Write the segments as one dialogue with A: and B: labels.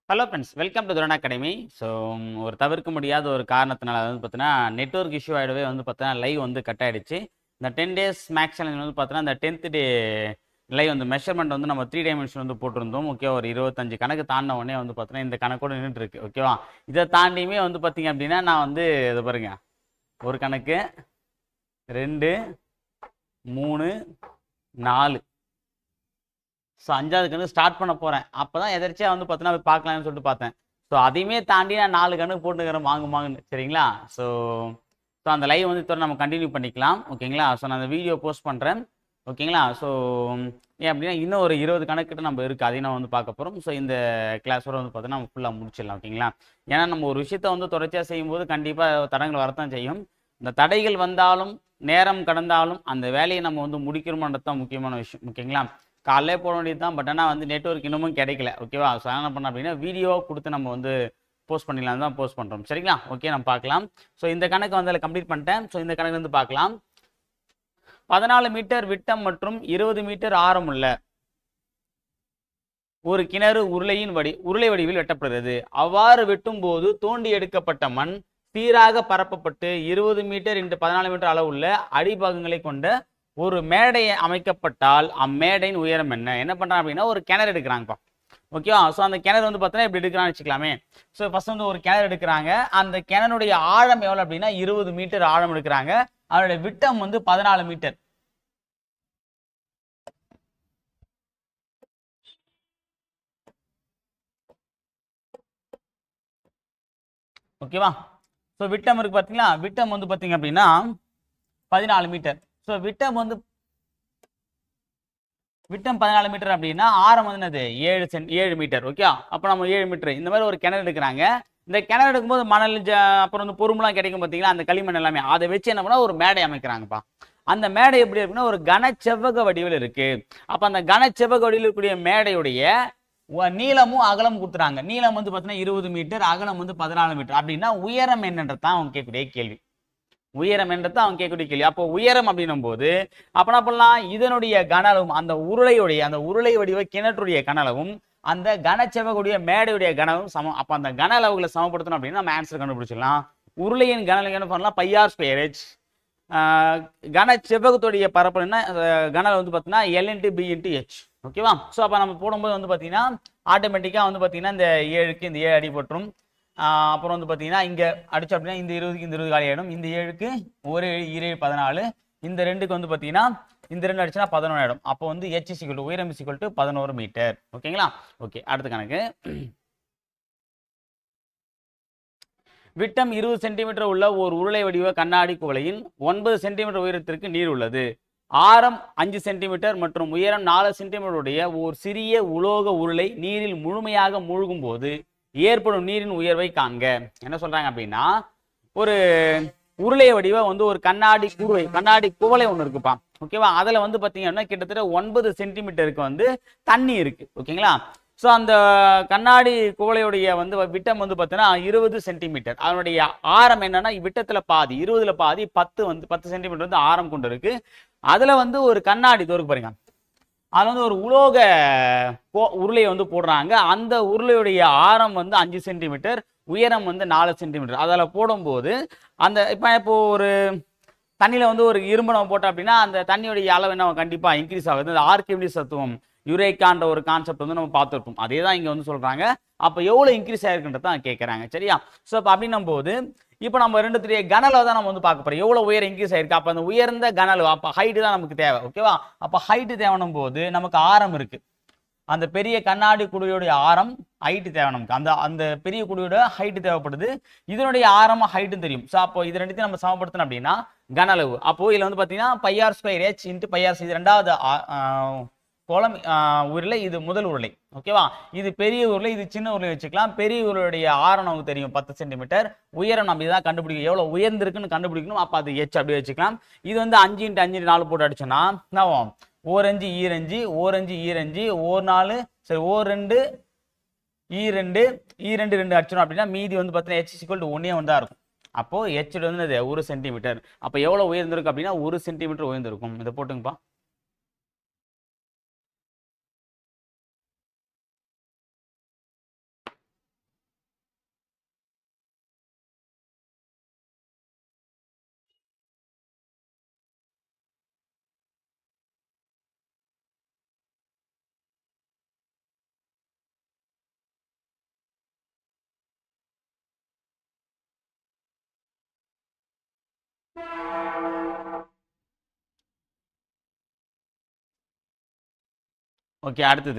A: Hello friends, welcome to துரன் academy. So ஒரு தவிர்க்க முடியாத ஒரு காரணத்தினால வந்து பார்த்தீங்கன்னா நெட்வொர்க் இஷ்யூ ஆகிடவே வந்து பார்த்தீங்கன்னா லைவ் வந்து கட் ஆகிடுச்சு. இந்த 10 days மேக்ஸ் சேலஞ்ச் வந்து பார்த்தீங்கன்னா இந்த 10th டே லைவ் வந்து மெஷர்மெண்ட் வந்து நம்ம 3 டைமென்ஷன் வந்து போட்டிருந்தோம். ஓகே, ஒரு 25 கணக்கு தாண்டின உடனே வந்து பார்த்தீங்கன்னா இந்த கணக்கோடு நின்றுட்டு இருக்கு. ஓகேவா, இதை தாண்டியுமே வந்து பார்த்தீங்க அப்படின்னா நான் வந்து இதை பாருங்க, ஒரு கணக்கு 2 3 4, ஸோ 5வது கணக்கு ஸ்டார்ட் பண்ண போகிறேன். அப்போ தான் எதிர்ச்சியாக வந்து பார்த்தீங்கன்னா போய் பார்க்கலாம்னு சொல்லிட்டு பார்த்தேன். ஸோ அதையுமே தாண்டி நான் 4 கணக்கு போட்டுக்கிறேன் வாங்குன்னு. சரிங்களா? ஸோ அந்த லைவ் வந்து இப்போ நம்ம கண்டினியூ பண்ணிக்கலாம். ஓகேங்களா? ஸோ நான் அந்த வீடியோ போஸ்ட் பண்ணுறேன். ஓகேங்களா? ஸோ ஏன் அப்படின்னா இன்னும் ஒரு 20 கணக்கிட்ட நம்ம இருக்குது, அதையும் நான் வந்து பார்க்க போகிறோம். ஸோ இந்த கிளாஸோட வந்து பார்த்தீங்கன்னா நம்ம ஃபுல்லாக முடிச்சிடலாம். ஓகேங்களா? ஏன்னா நம்ம ஒரு விஷயத்தை வந்து தொடர்ச்சியாக செய்யும்போது கண்டிப்பாக தடங்கள் வரத்தான் செய்யும். இந்த தடைகள் வந்தாலும் நேரம் கடந்தாலும் அந்த வேலையை நம்ம வந்து முடிக்கிறோம்ன்றது தான் முக்கியமான விஷயம். ஓகேங்களா? காலையிலே போட வேண்டியது தான். பட் ஆனால் வந்து நெட்வொர்க் இன்னமும் கிடைக்கல. ஓகேவா? ஸோ என்ன பண்ண அப்படின்னா வீடியோ கொடுத்து நம்ம வந்து போஸ்ட் பண்ணிடலாம் தான் போஸ்ட் பண்ணுறோம். சரிங்களா? ஓகே, நம்ம பார்க்கலாம். ஸோ இந்த கணக்கு வந்து அதில் கம்ப்ளீட் பண்ணிட்டேன். ஸோ இந்த கணக்கு வந்து பார்க்கலாம். 14 மீட்டர் விட்டம் மற்றும் 20 மீட்டர் ஆரம் உள்ள ஒரு கிணறு உருளை வடிவில் வெட்டப்படுகிறது. அவ்வாறு வெட்டும் போது தோண்டி எடுக்கப்பட்ட மண் சீராக பரப்பப்பட்டு 20 மீட்டர் x 14 மீட்டர் அளவுள்ள அடிபாகங்களை கொண்ட ஒரு மேடை அமைக்கப்பட்டால் அம்மேடையின் உயரம் என்ன பண்றாங்க அப்படின்னா ஒரு கிணறு எடுக்கிறாங்கப்பா. ஓகேவா? ஸோ அந்த கிணறு வந்து பார்த்தீங்கன்னா இப்படி எடுக்கிறான்னு வச்சுக்கலாமே. ஸோ ஃபர்ஸ்ட் வந்து ஒரு கிணறு எடுக்கிறாங்க. அந்த கிணறுடைய ஆழம் எவ்வளோ அப்படின்னா 20 மீட்டர் ஆழம் எடுக்கிறாங்க. அதனுடைய விட்டம் வந்து 14 மீட்டர். ஓகேவா? ஸோ விட்டம் இருக்கு பார்த்தீங்களா? விட்டம் வந்து பார்த்தீங்க அப்படின்னா 14 மீட்டர். ஸோ விட்டம் 14 மீட்டர் அப்படின்னா ஆரம் வந்து என்னது 7 மீட்டர். ஓகே, அப்போ நம்ம 7 மீட்டர் இந்த மாதிரி ஒரு கிணறு எடுக்கிறாங்க. இந்த கிணறு எடுக்கும்போது மணல் அப்புறம் வந்து பொறுமெல்லாம் கிடைக்கும் பார்த்தீங்களா, அந்த களிமண் எல்லாமே அதை வச்சு என்ன பண்ணா ஒரு மேடை அமைக்கிறாங்கப்பா. அந்த மேடை எப்படி இருக்குன்னா ஒரு கனச்செவ்வக வடிவில் இருக்கு. அப்போ அந்த கனச்செவ்வக வடிவில் இருக்கக்கூடிய மேடையுடைய நீளமும் அகலம் கொடுத்துறாங்க. நீளம் வந்து பார்த்தீங்கன்னா 20 மீட்டர், அகலம் வந்து 14 மீட்டர். அப்படின்னா உயரம் என்னன்றதான் அவங்க கேட்கக்கூடிய கேள்வி. உயரம் என்றது அவங்க கேட்கக்கூடிய கேள்வி. அப்போ உயரம் அப்படின்னும் போது அப்ப என்ன பண்ணலாம், இதனுடைய கனளவும் அந்த உருளை வடிவ கிணற்றுடைய கனளவும் அந்த கனச்செவ்வகுடைய மேடையுடைய கனவும் சமம். அப்ப அந்த கன அளவுகளை சமப்படுத்தணும் அப்படின்னா நம்ம ஆன்சர் கண்டுபிடிச்சிடலாம். உருளையின் கனளவு என்ன பண்ணலாம், πr²h. கனச்செவ்வகத்துடைய பரப்புன்னா கனல் வந்து பார்த்தீங்கன்னா L/B/H. ஓகேவா? ஸோ அப்போ நம்ம போடும்போது வந்து பார்த்தீங்கன்னா ஆட்டோமேட்டிக்காக வந்து பார்த்தீங்கன்னா இந்த 7க்கு இந்த 7 அடி போட்டுரும். அப்புறம் வந்து பார்த்தீங்கன்னா இங்கே அடிச்சோம் அப்படின்னா இந்த 20க்கு இந்த 20 காலி ஆகிடும். இந்த 7க்கு ஒரு 7 14, இந்த 2க்கு வந்து பார்த்தீங்கன்னா இந்த 2 அடிச்சுன்னா 11 ஆகிடும். அப்போ வந்து h = உயரம் = 11 மீட்டர். ஓகேங்களா? ஓகே, அடுத்த கணக்கு. விட்டம் 20 சென்டிமீட்டர் உள்ள ஒரு உருளை வடிவ கண்ணாடி குவளையில் 9 சென்டிமீட்டர் உயரத்திற்கு நீர் உள்ளது. ஆரம் 5 சென்டிமீட்டர் மற்றும் உயரம் 4 சென்டிமீட்டர் உடைய ஒரு சிறிய உலோக உருளை நீரில் முழுமையாக மூழ்கும் போது ஏற்படும் நீரின் உயர்வை காண்க. என்ன சொல்றாங்க அப்படின்னா ஒரு உருளை வடிவ வந்து ஒரு கண்ணாடி குவளை ஒன்று இருக்குப்பா. ஓகேவா? அதுல வந்து பாத்தீங்கன்னா கிட்டத்தட்ட 9 சென்டிமீட்டருக்கு வந்து தண்ணி இருக்கு. ஓகேங்களா? ஸோ அந்த கண்ணாடி குவளையுடைய வந்து விட்டம் வந்து பார்த்தீங்கன்னா 20 சென்டிமீட்டர். அதனுடைய ஆரம் என்னன்னா விட்டத்தில் பாதி 20ல் பாதி 10 சென்டிமீட்டர் வந்து ஆரம் கொண்டு இருக்கு. அதுல வந்து ஒரு கண்ணாடி தோருக்கு பாருங்க, அதுல வந்து ஒரு உலோக உருளையை வந்து போடுறாங்க. அந்த உருளையுடைய ஆரம் வந்து 5 சென்டிமீட்டர், உயரம் வந்து 4 சென்டிமீட்டர். அதில் போடும்போது அந்த இப்போ ஒரு தண்ணியில் வந்து ஒரு இரும்பு நம்ம போட்டோம் அப்படின்னா அந்த தண்ணியுடைய அளவு என்ன கண்டிப்பாக இன்க்ரீஸ் ஆகுது. அந்த ஆர்கிமிடிஸ் தத்துவம் யுரேக்கான்ற ஒரு கான்செப்ட் வந்து நம்ம பார்த்துருப்போம். அதே தான் இங்கே வந்து சொல்கிறாங்க. அப்போ எவ்வளோ இன்க்ரீஸ் ஆகிருக்குன்றது தான் கேட்குறாங்க. சரியா? ஸோ அப்போ அப்படின்னும் போது இப்போ நம்ம 2 கனலை தான் நம்ம வந்து பார்க்க போகிறோம். எவ்வளோ உயரம் இன்க்ரீஸ் ஆயிருக்கு. அப்போ அந்த உயர்ந்த கனல் அப்போ ஹைட்டு தான் நமக்கு தேவை. ஓகேவா? அப்போ ஹைட்டு தேவைன்னும் போது நமக்கு ஆரம் இருக்குது. அந்த பெரிய கண்ணாடி குழியுடைய ஆரம் ஹைட்டு தேவை நமக்கு. அந்த பெரிய குழியோட ஹைட்டு தேவைப்படுது. இதனுடைய ஆரமும் ஹைட்டும் தெரியும். ஸோ அப்போ இது ரெண்டுத்தையும் நம்ம சமப்படுத்தணும் அப்படின்னா கனளவு. அப்போ இதில் வந்து பார்த்தீங்கன்னா πr²h × πr. இது 2வது கோலம் உருளை, இது முதல் உருளை. ஓகேவா? இது பெரிய உருளை, இது சின்ன உருளை வச்சுக்கலாம். பெரிய உருளையுடைய ஆரம் நமக்கு தெரியும் 10 சென்டிமீட்டர். உயரம் நம்ம இதான் கண்டுபிடிக்கணும், எவ்வளோ உயர்ந்திருக்குன்னு கண்டுபிடிக்கணும். அப்போ அது h அப்படியே வச்சுக்கலாம். இது வந்து 5 × 5 × 4 போட்டு அடிச்சோன்னா நான் 4 5 4 4 சரி 2 2 அடிச்சோம் அப்படின்னா மீதி வந்து பார்த்தீங்கன்னா h = 1 வந்து தான் இருக்கும். அப்போ h வந்து 1 சென்டிமீட்டர். அப்போ எவ்வளோ உயர்ந்திருக்கும் அப்படின்னா 1 சென்டிமீட்டர் உயர்ந்திருக்கும். இதை போட்டுங்கப்பா. ஓகே, அடுத்து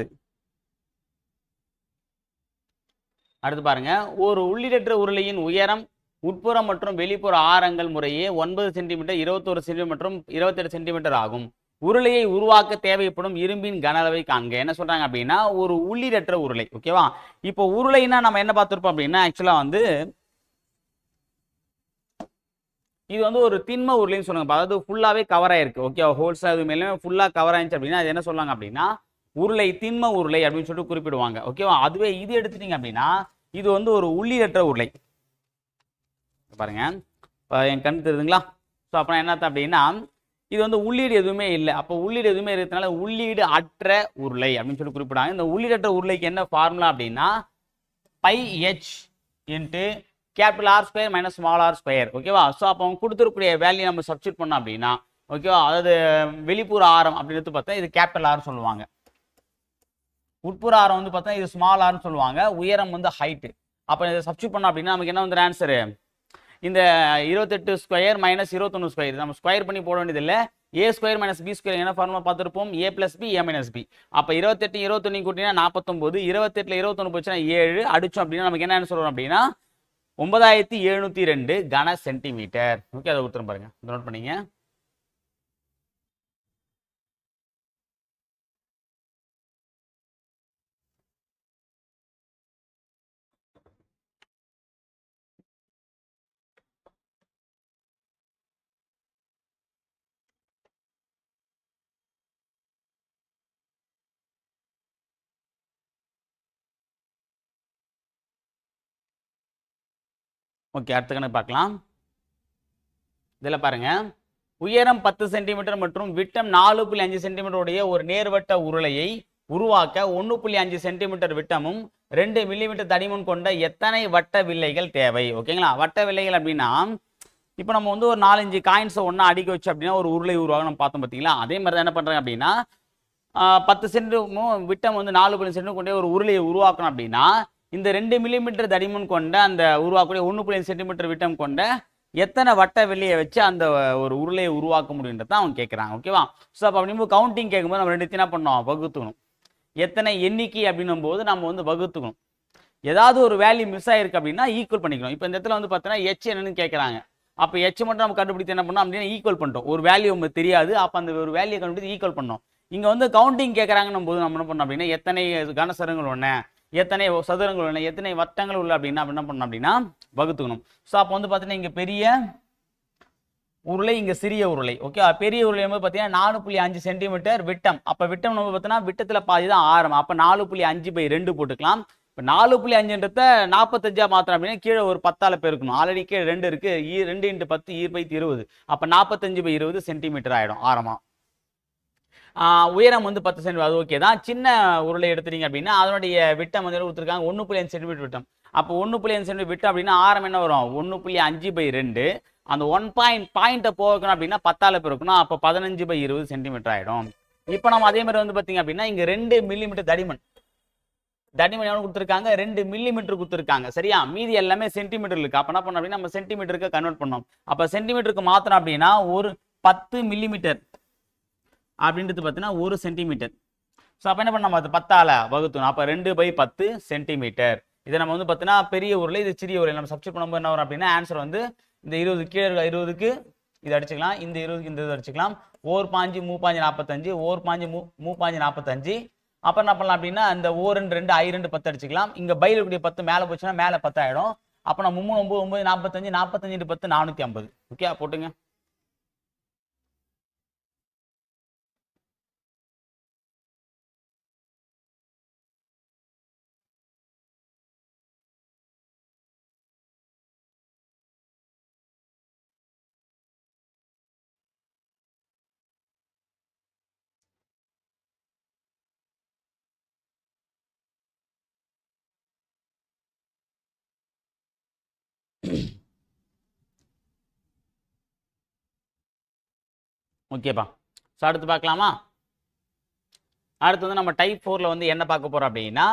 A: பாருங்க. ஒரு உள்ளீடற்ற உருளையின் உயரம், உட்புறம் மற்றும் வெளிப்புற ஆரங்கள் முறையே 9 சென்டிமீட்டர், 21 சென்டிமீட்டர் மற்றும் 28 சென்டிமீட்டர் ஆகும். உருளையை உருவாக்க தேவைப்படும் இரும்பின் கன அளவை காண்க. என்ன சொல்றாங்க அப்படின்னா, ஒரு உள்ளீடற்ற உருளை. ஓகேவா? இப்போ உருளைனா நம்ம என்ன பார்த்திருப்போம் அப்படின்னா, ஆக்சுவலா வந்து இது வந்து ஒரு திண்ம உருளைன்னு சொல்லுங்க. அதாவது ஃபுல்லாவே கவர் ஆயிருக்கு. ஓகேவா? ஹோல்ஸ் அது மேலே ஃபுல்லா கவர் ஆயிருச்சு அப்படின்னா அது என்ன சொல்லுவாங்க அப்படின்னா உருளை, திண்ம உருளை அப்படின்னு சொல்லிட்டு குறிப்பிடுவாங்க. ஓகேவா? அதுவே இது எடுத்துட்டீங்க அப்படின்னா இது வந்து ஒரு உள்ளீடற்ற உருளை. பாருங்க, என் கண் தெரியுதுங்களா? ஸோ அப்புறம் என்ன அப்படின்னா இது வந்து உள்ளீடு எதுவுமே இல்லை. அப்போ உள்ளீடு எதுவுமே இருக்கிறதுனால உள்ளீடு அற்ற உருளை அப்படின்னு சொல்லி குறிப்பிடாங்க. இந்த உள்ளீடற்ற உருளைக்கு என்ன ஃபார்முலா அப்படின்னா pi h into capital R square minus small r square. ஓகேவா? ஸோ அப்போ அவங்க கொடுத்துருக்கூடிய வேல்யூ நம்ம சப்ஸ்டியூட் பண்ணோம் அப்படின்னா ஓகேவா, அதாவது வெளிப்புற ஆரம் அப்படின்னு பார்த்தா இது கேபிட்டல் ஆர் சொல்லுவாங்க. உட்புற ஆரம் வந்து பார்த்தா இது ஸ்மால் ஆர்னு சொல்லுவாங்க. உயரம் வந்து ஹைட்டு. அப்போ இதை சப்ஸ்டியூட் பண்ணோம் அப்படின்னா நமக்கு என்ன வந்து ஆன்சரு, இந்த 28 ஸ்கொயர் மைனஸ் 21 ஸ்கொயர் நம்ம ஸ்கொயர் பண்ணி போட வேண்டியது இல்லை. ஏ ஸ்கொயர் மைனஸ் பி ஸ்கொயர் என்ன ஃபார்முலா பார்த்துருப்போம், ஏ plus B A minus B. அப்போ 28 21 கூட்டினா 49, 28ல் 21 போச்சுன்னா 7 அடிச்சோம் அப்படின்னா நமக்கு என்ன ஆன்சர் வரும் அப்படின்னா 9702 கன சென்டிமீட்டர். ஓகே, அதை கொடுத்துரும் பாருங்க, நோட் பண்ணீங்க. ஓகே, அடுத்த கணக்கு பார்க்கலாம். இதில் பாருங்க, உயரம் 10 சென்டிமீட்டர் மற்றும் விட்டம் 4.5 சென்டிமீட்டர் உடைய ஒரு நேர்வட்ட உருளையை உருவாக்க 1.5 சென்டிமீட்டர் விட்டமும் 2 மில்லிமீட்டர் தடிமன் கொண்ட எத்தனை வட்ட வில்லைகள் தேவை? ஓகேங்களா? வட்ட வில்லைகள் அப்படின்னா இப்போ நம்ம வந்து ஒரு 4-5 காயின்ஸை ஒன்றா அடிக்க வச்சு அப்படின்னா ஒரு உருளை உருவாக நம்ம பார்த்தோம் பார்த்தீங்களா? அதே மாதிரி தான் என்ன பண்ணுறாங்க அப்படின்னா 10 சென்டிமீட்டரும் விட்டம் வந்து 4.5 சென்டிமீட்டர் கொண்ட ஒரு உருளையை உருவாக்கணும் அப்படின்னா இந்த 2 மில்லிமீட்டர் தடிமன் கொண்ட அந்த உருவாக்கக்கூடிய 1.5 சென்டிமீட்டர் விட்டம் கொண்ட எத்தனை வட்ட வெள்ளியை வச்சு அந்த ஒரு உருளையை உருவாக்க முடியுன்றத அவங்க கேட்குறாங்க. ஓகேவா? ஸோ அப்போ அப்படிங்கும்போது கவுண்டிங் கேட்கும்போது நம்ம ரெண்டு என்ன பண்ணோம், வகுத்துக்கணும். எத்தனை எண்ணிக்கை அப்படின்னும் போது நம்ம வந்து வகுத்துக்கணும். ஏதாவது ஒரு வேல்யூ மிஸ் ஆயிருக்கு அப்படின்னா ஈக்குவல் பண்ணிக்கணும். இப்போ இந்த இடத்துல வந்து பார்த்தீங்கன்னா எச் என்னன்னு கேட்குறாங்க. அப்போ எச் மட்டும் நம்ம கண்டுபிடித்து என்ன பண்ணோம் அப்படின்னா ஈக்குவல் பண்ணிட்டோம். ஒரு வேல்யூ நமக்கு தெரியாது, அப்போ அந்த ஒரு வேல்யூ கண்டுபிடித்து ஈக்குவல் பண்ணோம். இங்கே வந்து கவுண்டிங் கேட்குறாங்கன்னும் போது நம்ம என்ன பண்ணோம் அப்படின்னா எத்தனை கனசரங்கள் ஒன்று, எத்தனை சதுரங்கள் உள்ள, எத்தனை வட்டங்கள் உள்ள அப்படின்னா என்ன பண்ணணும் அப்படின்னா வகுத்துக்கணும். ஸோ அப்போ வந்து பார்த்தீங்கன்னா இங்கே பெரிய உருளை, இங்கே சிறிய உருளை. ஓகே, பெரிய உருளை வந்து பார்த்தீங்கன்னா 4.5 சென்டிமீட்டர் விட்டம். அப்போ விட்டம் நம்ம பார்த்தீங்கன்னா விட்டத்தில் பாதி தான் ஆரம். அப்போ 4.5/2 போட்டுக்கலாம். இப்போ 4.5ன்றத 45 மாத்திரம் அப்படின்னா கீழே ஒரு 10ஆல் பெருக்கணும். ஆல்ரெடி கீழே 2 இருக்கு, 2 × 10 ஈர்/20. அப்போ 45/20 சென்டிமீட்டர் ஆகிடும் ஆரமா. உயரம் வந்து 10 சென்டிமீட்டர், அது ஓகே தான். சின்ன உருளை எடுத்துட்டீங்க அப்படின்னா அதனுடைய விட்டம் வந்து கொடுத்துருக்காங்க 1.5 சென்டிமீட்டர் விட்டம். அப்போ 1.5 சென்டிமீட்டர் விட்டம் அப்படின்னா ஆரம் என்ன வரும், 1.5/2. அந்த 1 பாயிண்ட்டை போகணும் அப்படின்னா 10ஆல் பெருக்கணும். அப்போ 15/20 சென்டிமீட்டர் ஆகிடும். இப்போ நம்ம அதே மாதிரி வந்து பார்த்தீங்க அப்படின்னா இங்கே 2 மில்லிமீட்டர் தடிமன் எவ்வளோ கொடுத்துருக்காங்க, 2 மில்லிமீட்டர் கொடுத்துருக்காங்க. சரியா? மீதி எல்லாமே சென்டிமீட்டர் இருக்கு. அப்போ என்ன பண்ணோம் அப்படின்னா நம்ம சென்டிமீட்டருக்கு கன்வெர்ட் பண்ணோம். அப்போ சென்டிமீட்டருக்கு மாத்திரம் அப்படின்னா ஒரு 10 மில்லிமீட்டர் அப்படின்றது பார்த்தீங்கன்னா 1 சென்டிமீட்டர். ஸோ அப்போ என்ன பண்ண 10ஆல் வகுத்தணும். அப்போ 2/10 சென்டிமீட்டர். இதை நம்ம வந்து பார்த்தீங்கன்னா பெரிய உருளை, இது சிறிய உருளை நம்ம சப்ஸ்டியூட் பண்ணும்போது என்ன வரும் அப்படின்னா ஆன்சர் வந்து இந்த 20 கீழே 20க்கு இது அடிச்சுக்கலாம், இந்த 20க்கு இந்த இது அடிச்சுக்கலாம். 4 5 3 5 45, 4 5 3 5 45. அப்புறம் என்ன பண்ணலாம் அப்படின்னா இந்த 4 2 I 2 10 அடிச்சுக்கலாம். இங்கே பையில் இருக்கக்கூடிய 10 மேலே போச்சுன்னா மேலே 10 ஆகிடும். அப்போ நான் 3 9 9 45, 45 × 10 450. ஓகே, போட்டுங்க. ஓகேப்பா. ஸோ அடுத்து பார்க்கலாமா? அடுத்து வந்து நம்ம டைப் 4ல் வந்து என்ன பார்க்க போறோம் அப்படின்னா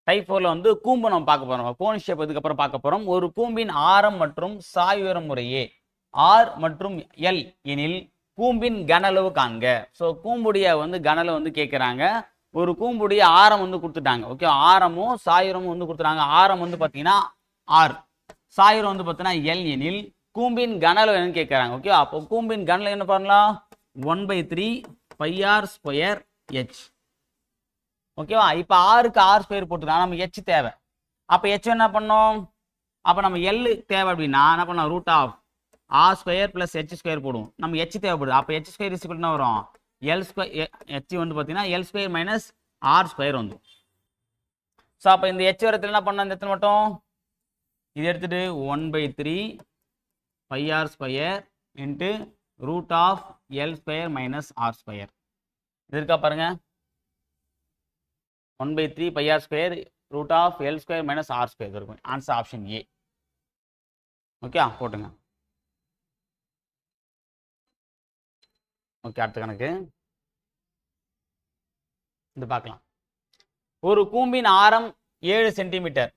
A: டைப் 4ல வந்து கூம்பு நம்ம பார்க்க போறோம். கோன் ஷேப் இதுக்கப்புறம் பார்க்க போறோம். ஒரு கூம்பின் ஆரம் மற்றும் சாய் உயரம் முறையே ஆர் மற்றும் எல் எனில் கூம்பின் கன அளவு காண்க. ஸோ கூம்புடைய வந்து கன அளவு வந்து கேட்குறாங்க. ஒரு கூம்புடைய ஆரம் வந்து கொடுத்துட்டாங்க. ஓகே, ஆரமும் சாயுரமும் வந்து கொடுத்துட்டாங்க. ஆரம் வந்து பார்த்தீங்கன்னா ஆர், சாயுரம் வந்து பார்த்தீங்கன்னா எல் எனில் கூம்பின் கன அளவு என்னன்னு கேட்குறாங்க. ஓகே, அப்போ கூம்பின் கன அளவு என்ன பண்ணலாம்? 1/3 πr² h. ஓகேவா? இப்போ ஆருக்கு ஆர் ஸ்கொயர் போட்டுக்கலாம். நம்ம ஹெச் தேவை. அப்போ ஹெச் என்ன பண்ணோம்? அப்போ நம்ம எல் தேவை அப்படின்னா என்ன பண்ணலாம்? Root of r square plus h square போடுவோம். நம்ம ஹெச் தேவைப்படுது. அப்போ ஹெச் ஸ்கொயர் இஸ் என்ன வரும்? எல் ஸ்கொயர் ஹெச் வந்து பார்த்தீங்கன்னா l square minus R square வந்து. ஸோ அப்போ இந்த ஹெச் வரத்தில் என்ன பண்ணோம்? இந்த இடத்துல மட்டும் இது எடுத்துட்டு 1/3 πr² into root of L square minus R square. இது இருக்கா பாருங்க. 1/3 πr² root of L square minus R square இருக்கும். Answer option A. ஓகே, போட்டுங்க. ஓகே, அடுத்த கணக்கு இது பார்க்கலாம். ஒரு கூம்பின் ஆரம் 7 சென்டிமீட்டர்.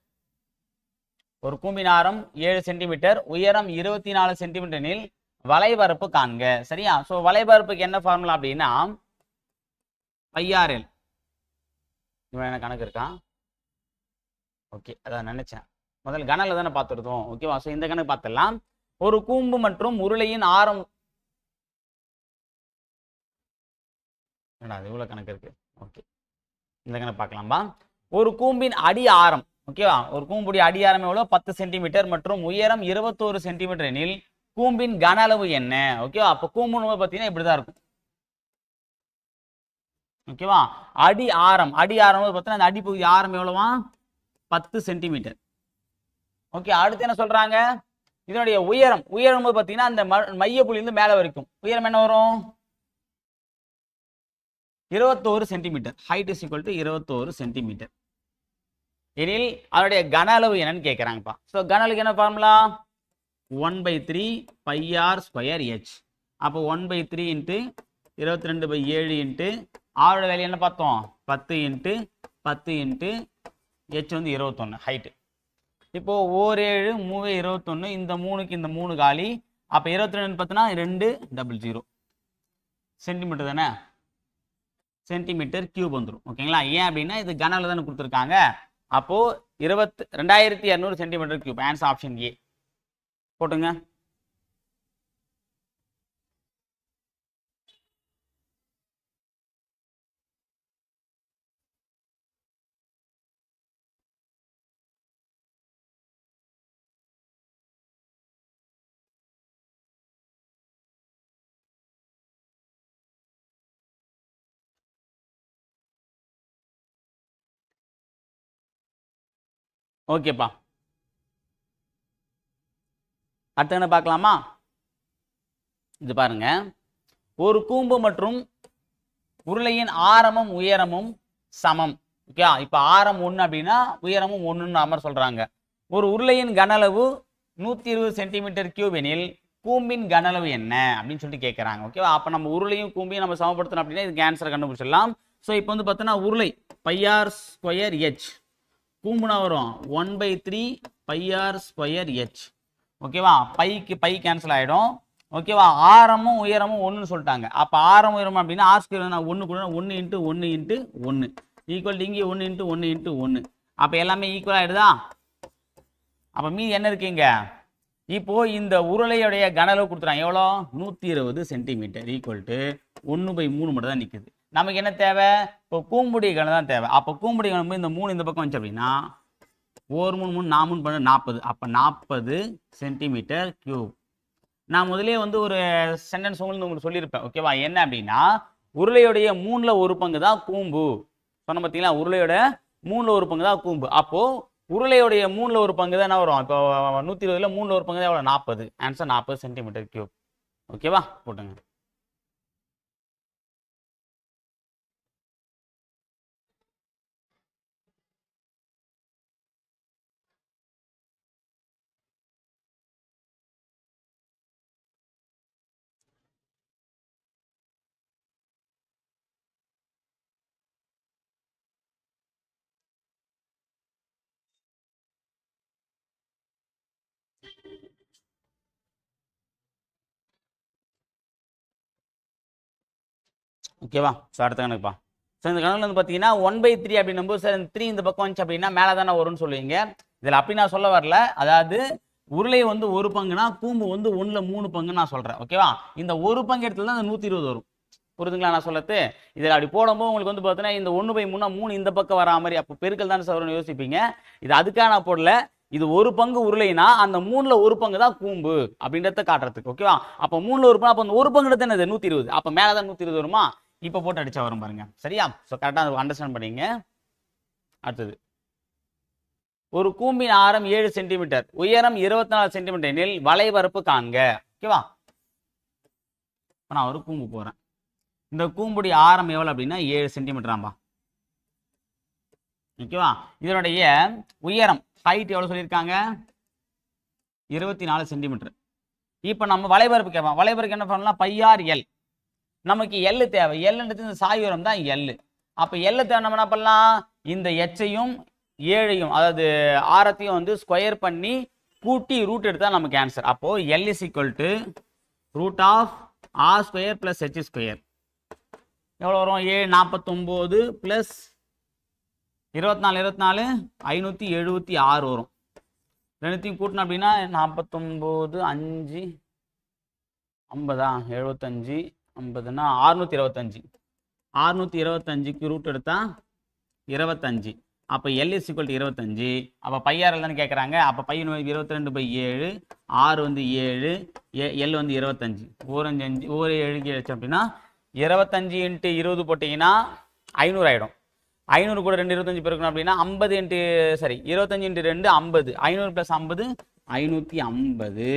A: ஒரு கூம்பின் ஆரம் 7 சென்டிமீட்டர், உயரம் 24 சென்டிமீட்டர் எனில் வளைபரப்பு காண்க. சரியா? ஸோ வளைபரப்புக்கு என்ன ஃபார்முலா அப்படின்னா πrl. இவன் என்ன கணக்கு இருக்கா? ஓகே, அதான் நினைச்சேன். முதல் கனல தானே பார்த்துருந்தோம். ஓகேவா? ஸோ இந்த கணக்கு பார்த்துடலாம். ஒரு கூம்பு மற்றும் உருளையின் ஆரம் அது இவ்வளோ கணக்கு இருக்கு. ஓகே, இந்த கணக்கு பார்க்கலாம்பா. ஒரு கூம்பின் அடி ஆரம். ஓகேவா? ஒரு கூம்புடைய அடி ஆரம் எவ்வளோ? 10 சென்டிமீட்டர் மற்றும் உயரம் 21 சென்டிமீட்டர் எனில் கூம்பின் கன அளவு என்ன? ஓகேவா? அப்போ கூம்பு பார்த்தீங்கன்னா இப்படிதான் இருக்கும். ஓகேவா? அடி ஆரம் பார்த்தீங்கன்னா அந்த அடிப்பகுதி ஆரம் எவ்வளவா? 10 சென்டிமீட்டர். ஓகே, அடுத்து என்ன சொல்றாங்க? இதனுடைய உயரம் பார்த்தீங்கன்னா அந்த மைய புள்ளியிலிருந்து மேலே வரைக்கும் உயரம் என்ன வரும்? 21 centimetre. Height is equal to 21 centimetre எனில் அதனுடைய கன அளவு என்னன்னு கேட்குறாங்கப்பா. ஸோ கன அளவுக்கு என்ன ஃபார்முலா? 1/3 πr² h. அப்போ 1/3 இன்ட்டு 22/7 இன்ட்டு ஆரோட வேல்யூ என்ன பார்த்தோம்? 10 இன்ட்டு 10 இன்ட்டு ஹெச் வந்து 21 ஹைட்டு. இப்போ 7 3 21, இந்த 3க்கு இந்த 3 காலி. அப்போ 22 பார்த்தோன்னா 200 சென்டிமீட்டர் தானே? சென்டிமீட்டர் கியூப் வந்துடும். ஓகேங்களா? ஏன் அப்படின்னா இது கன அளவு தானே கொடுத்துருக்காங்க. அப்போ 2200 சென்டிமீட்டர் கியூப். ஆன்சர் ஆப்ஷன் ஏ. போட்டுங்க. ஓகேப்பா, அடுத்த என்ன பார்க்கலாமா? இது பாருங்க. ஒரு கூம்பு மற்றும் உருளையின் ஆரமும் உயரமும் சமம். ஓகே, இப்போ ஆரம் 1 அப்படின்னா உயரமும் 1ன்னு அமர் சொல்றாங்க. ஒரு உருளையின் கன அளவு 120 சென்டிமீட்டர் கியூப் எனில் கூம்பின் கன அளவு என்ன அப்படின்னு சொல்லிட்டு கேட்குறாங்க. ஓகேவா? அப்போ நம்ம உருளையும் கூம்பையும் நம்ம சமப்படுத்தணும் அப்படின்னா இதுக்கு ஆன்சரை கண்டுபிடிச்சிடலாம். ஸோ இப்போ வந்து பார்த்தோன்னா உருளை πr²h, கூம்புனா வரும் 1/3 πr²h. ஓகேவா? பைக்கு பை கேன்சல் ஆகிடும். ஓகேவா? ஆரமும் உயரமும் 1ன்னு சொல்லிட்டாங்க. அப்போ ஆரம் உயரம் அப்படின்னா ஆர் ஸ்கொயர் நான் 1 கூட 1 இன்ட்டு 1 இன்ட்டு 1 ஈக்குவல் டு இங்கே 1 இன்ட்டு 1 இன்ட்டு 1. அப்போ எல்லாமே ஈக்குவல் ஆகிடுதா? அப்போ மீதி என்ன இருக்குங்க? இப்போ இந்த உருளையுடைய கன அளவு கொடுத்துறாங்க. எவ்வளோ? 120 சென்டிமீட்டர் ஈக்குவல் டு 1/3 மட்டும் தான் நிற்குது. நமக்கு என்ன தேவை? இப்போ கூம்புடைய கனம் தான் தேவை. அப்போ கூம்புடைய கனம் இந்த 3 இந்த பக்கம் வந்துச்சு அப்படின்னா 1 3 3 4 3 பண்ண 40. அப்போ 40 சென்டிமீட்டர் கியூப். நான் முதலே வந்து ஒரு சென்டென்ஸ் உங்களுக்கு சொல்லியிருப்பேன். ஓகேவா? என்ன அப்படின்னா உருளையுடைய 3ல் 1 பங்கு தான் கூம்பு சொன்ன பார்த்தீங்களா? உருளையோட 3ல் 1 பங்கு தான் கூம்பு. அப்போ உருளையுடைய 3ல் 1 பங்கு தான் என்ன வரும்? இப்போ 120ல் 3ல் 1 பங்கு தான் எவ்வளோ? 40. Answer 40 centimetre cube. ஓகேவா? போட்டுங்க. ஓகேவா? ஸோ அடுத்த கணக்குப்பா. ஸோ இந்த கணக்கில் வந்து பார்த்தீங்கன்னா 1/3 அப்படின்னும் போது சார் இந்த 3 இந்த பக்கம் வந்துச்சு அப்படின்னா மேலே தானே வரும்னு சொல்லுவீங்க. இதில் அப்படி நான் சொல்ல வரல. அதாவது உருளை வந்து ஒரு பங்குனா கூம்பு வந்து 1ல் 3 பங்குன்னு நான் சொல்கிறேன். ஓகேவா? இந்த ஒரு பங்கு இடத்துல தான் இந்த 120 வரும். புரியுதுங்களா நான் சொல்லது? இதில் அப்படி போடும்போது உங்களுக்கு வந்து பார்த்தீங்கன்னா இந்த 1/3 3 இந்த பக்கம் வரா மாதிரி அப்போ பெருக்கல் தானே சார் வரும்னு யோசிப்பீங்க. இது அதுக்காக நான் போடல. இது ஒரு பங்கு உருளைனா அந்த 3ல் ஒரு பங்கு தான் கூம்பு அப்படின்றத காட்டுறதுக்கு. ஓகேவா? அப்போ 3ல் ஒரு பங்கு, அப்போ அந்த ஒரு பங்கு எடுத்து என்னது 120. அப்போ மேலே தான் 120 வருமா? இப்போ போட்டு அடிச்சா வரும் பாருங்க. சரியா? ஸோ கரெக்டாக அண்டர்ஸ்டாண்ட் பண்ணிங்க. அடுத்தது ஒரு கூம்பின் ஆரம் 7 சென்டிமீட்டர், உயரம் 24 சென்டிமீட்டர் எனில் வளைபரப்பு காண்க. ஓகேவா? இப்போ நான் ஒரு கூம்பு போறேன். இந்த கூம்புடைய ஆரம் எவ்வளவு அப்படின்னா 7 சென்டிமீட்டராம்பா. ஓகேவா? இதனுடைய உயரம் ஹைட் எவ்வளவு சொல்லியிருக்காங்க? 24 சென்டிமீட்டர். இப்போ நம்ம வளைபரப்பு கேட்போம். வளைபரப்பு என்ன பண்ணலாம்? Pi r L. நமக்கு எல் தேவை. எல்ன்றது இந்த சாய் உயரம் தான் எல். அப்போ எல் தேவை. நம்ம என்ன பண்ணலாம்? இந்த எச்சையும் 7ஐயும் அதாவது ஆரத்தையும் வந்து ஸ்கொயர் பண்ணி கூட்டி ரூட் எடுத்தால் நமக்கு ஆன்சர். அப்போ l is equal to root of r square plus h square எவ்வளோ வரும்? 749 ப்ளஸ் 24 576 வரும். ரெண்டுத்தையும் கூட்டினோம் அப்படின்னா 49 5 50 75 50னா 625. 625க்கு ரூட் எடுத்தா 25. அப்போ எல் இஸ் ஈக்குவல் டு 25. அப்போ பையார் தானே கேட்குறாங்க. அப்போ பை 22/7, ஆறு வந்து 7, எல் வந்து 25. 4 5 7 வச்சு அப்படின்னா 25 × 20 போட்டிங்கன்னா 500 ஆகிடும். 500 கூட 2 25 பெருக்கணும் அப்படின்னா 50 சரி 25 × 2 50. 500 + 50 550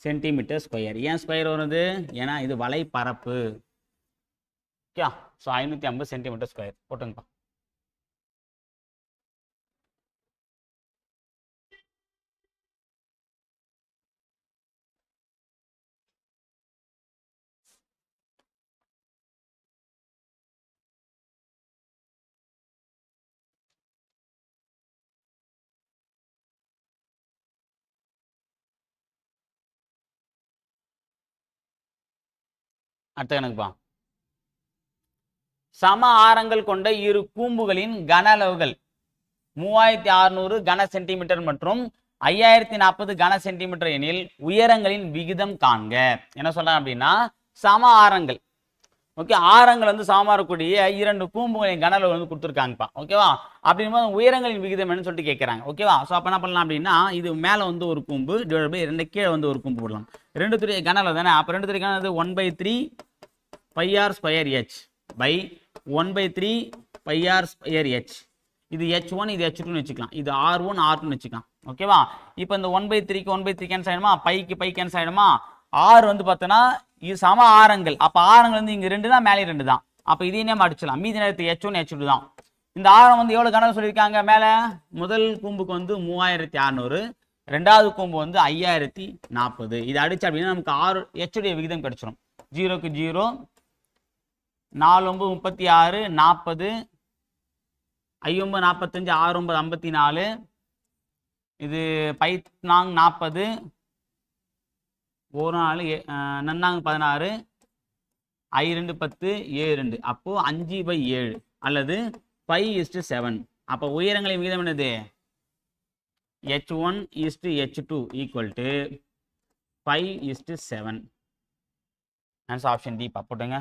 A: சென்டிமீட்டர் ஸ்கொயர். ஏன் ஸ்கொயர் வருது? ஏன்னா இது வலைப்பரப்பு. ஓகே. ஸோ 550 சென்டிமீட்டர் ஸ்கொயர் போட்டுங்கப்பா. அடுத்த கணக்குப்பா. சம ஆரங்கள் கொண்ட இரு கூம்புகளின் கன அளவுகள் 3600 கன சென்டிமீட்டர் மற்றும் 5040 கன சென்டிமீட்டர் எனில் உயரங்களின் விகிதம் காண்க. என்ன சொல்றாங்க அப்படின்னா சம ஆரங்கள். ஓகே, ஆரங்கள் வந்து சமமா இருக்கக்கூடிய இரண்டு கூம்புகளின் கன அளவு வந்து கொடுத்துருக்காங்கப்பா. ஓகேவா? அப்படிங்கும்போது உயரங்களின் விகிதம் என்னன்னு சொல்லிட்டு கேட்கறாங்க. ஓகேவா? ஸோ அப்போ என்ன பண்ணலாம் அப்படின்னா இது மேலே வந்து ஒரு கூம்பு டிவைட் பை 2 கீழே வந்து ஒரு கூம்பு போடலாம். 2 கன அளவு தானே. அப்போ 2 கன 1/3 πr square h by 1/3 πr square h. இது h1 இது h2ன்னு வச்சுக்கலாம். இது r1 r2ன்னு வச்சுக்கலாம். ஓகேவா? இப்போ இந்த 1/3க்கு 1/3 கேன்சல் ஆகிடுமா? பைக்கு பை கேன்சல் ஆகிடுமா? r வந்து பார்த்தோன்னா இது சம ஆரங்கள். அப்போ ஆரங்கள் வந்து இங்கே 2 தான், மேலே 2 தான். அப்போ இதையே நம்ம அடிச்சிடலாம். மீதி நேரத்துக்கு h1 h2 தான். இந்த ஆரம் வந்து எவ்வளோ கணக்கு சொல்லியிருக்காங்க? மேலே முதல் கூம்புக்கு வந்து 3600, ரெண்டாவது கூம்பு வந்து 5040. இது அடிச்சு அப்படின்னா நமக்கு h உடைய விகிதம் கிடைச்சிடும். 0க்கு 0, 4 9 36, 40, 5 9 45, 6 9 54, இது 5 40, 1 4 நன்னாங்க 16, I 2 10, A 2. அப்போ 5/7 அல்லது 5:7. அப்போ உயரங்களின் விகிதம் என்னது? h1 h2 equal to 5:7. Answer option D போட்டுங்க.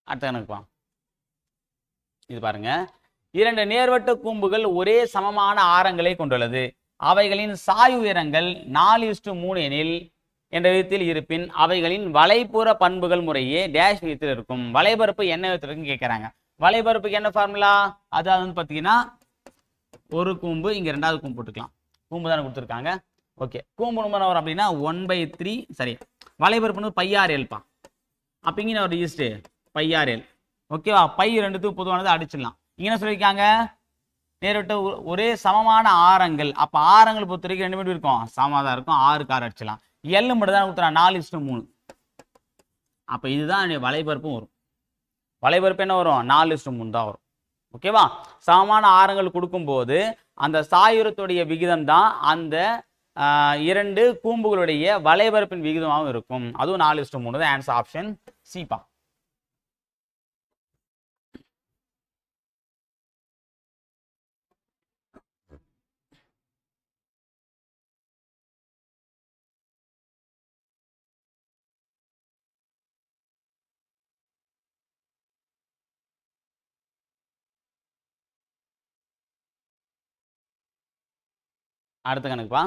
A: அடுத்த கணக்குப்பா. இது பாருங்க. 2 நேர்வட்ட கூம்புகள் ஒரே சமமான ஆரங்களை கொண்டுள்ளது. அவைகளின் சாய் உயரங்கள் 4:3 எனில் என்ற விதத்தில் இருப்பின் அவைகளின் வலைப்புற பண்புகள் முறையே டேஷ் விதத்தில் இருக்கும். வலைபரப்பு என்ன விதத்தில் இருக்குன்னு கேட்கறாங்க. வலைபரப்புக்கு என்ன ஃபார்முலா? அதாவது வந்து பார்த்தீங்கன்னா ஒரு கூம்பு இங்கே 2வது கூம்பு போட்டுக்கலாம். கூம்பு தானே கொடுத்துருக்காங்க. ஓகே, கூம்பு நம்பர் வரும் அப்படின்னா 1/3 சரி. வலைபரப்புன்னு πr/l. அப்போ இங்கே ஒரு ஈஸ்ட்டு πr/l. ஓகேவா? பை 2த்துக்கு பொதுவானது அடிச்சிடலாம். இங்கே என்ன சொல்லியிருக்காங்க? நேர்விட்ட ஒரே சமமான ஆரங்கள். அப்ப ஆரங்கள் பொறுத்த வரைக்கும் 2 மீட்டர் இருக்கும், சமமா தான் இருக்கும். 6 கார் அடிச்சலாம். எல் மட்டும் தான் கொடுத்துறான் 4:3. அப்ப இதுதான் வளைபரப்பும் வரும். வளைபரப்பு என்ன வரும்? 4:3 தான் வரும். ஓகேவா? சமமான ஆரங்கள் கொடுக்கும்போது அந்த சாயுரத்துடைய விகிதம் தான் அந்த 2 கூம்புகளுடைய வளைபரப்பின் விகிதமாகவும் இருக்கும். அதுவும் 4:3 தான். ஆன்சர் ஆப்ஷன் சிப்பா. அடுத்த கணக்குப்பா.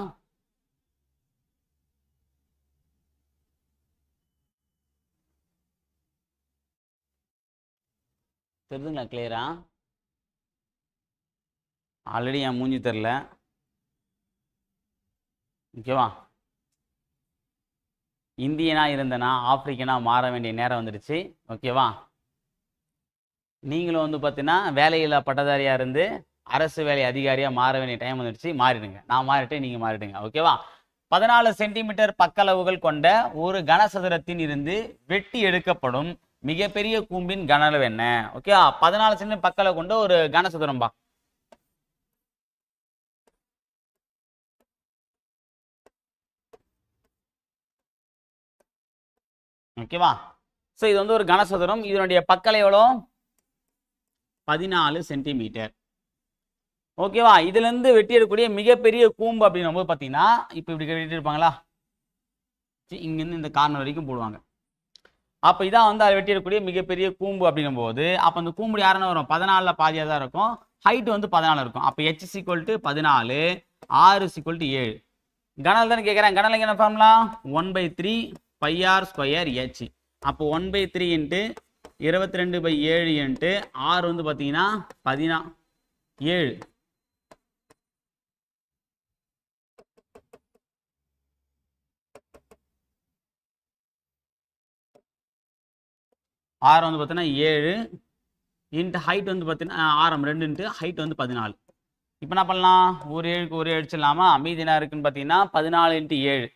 A: தெரியுதுங்களா? கிளியரா? ஆல்ரெடி என் மூஞ்சி தெரில. ஓகேவா? இந்தியனா இருந்தனா ஆப்பிரிக்கனா மாற வேண்டிய நேரம் வந்துடுச்சு. ஓகேவா? நீங்களும் வந்து பார்த்தீங்கன்னா வேலையில்லா பட்டதாரியா இருந்து அரசு வேலை அதிகாரியா மாற வேண்டிய டைம் வந்துடுச்சு. மாறிடுங்க. நான் மாறிட்டேன், நீங்க மாறிடுங்க. ஓகேவா? 14 சென்டிமீட்டர் பக்களவுகள் கொண்ட ஒரு கனசதுரத்தின் இருந்து வெட்டி எடுக்கப்படும் மிகப்பெரிய கூம்பின் கன அளவு என்ன? ஓகேவா? 14 சென்டிமீட்டர் பக்களவு கொண்ட ஒரு கனசதுரம்பா. ஓகேவா? ஸோ இது வந்து ஒரு கனசதுரம். இதனுடைய பக்கலை எவ்வளோ? 14 சென்டிமீட்டர். ஓகேவா? இதுல இருந்து வெட்டி எடுக்கக்கூடிய மிகப்பெரிய கூம்பு அப்படின்னும் போது பார்த்தீங்கன்னா, இப்போ இப்படி வெட்டி இருப்பாங்களா? இங்கிருந்து இந்த கார்னர் வரைக்கும் போடுவாங்க. அப்போ இதான் வந்து அதை வெட்டி எடுக்கக்கூடிய மிகப்பெரிய கூம்பு அப்படின்னும் போது, அப்போ அந்த கூம்பு யாருன்னு வரும்? 14ல் பாதியாக தான் இருக்கும். ஹைட் வந்து 14 இருக்கும். அப்போ h = 14, r = 7. கனல் தானே கேட்குறேன். கனலுக்கு என்ன ஃபார்முலா? 1/3 πr² h. அப்போ 1/3 × 22/7 × r வந்து பார்த்தீங்கன்னா 17. ஆர் வந்து பார்த்தீங்கன்னா 7 இன்ட்டு ஹைட் வந்து பார்த்தீங்கன்னா ஆரம் 2 இன்ட்டு ஹைட் வந்து 14. இப்போ என்ன பண்ணலாம்? ஒரு 7க்கு ஒரு அடிச்சிடலாமா? மீதி என்ன இருக்குன்னு பார்த்தீங்கன்னா 14 × 7.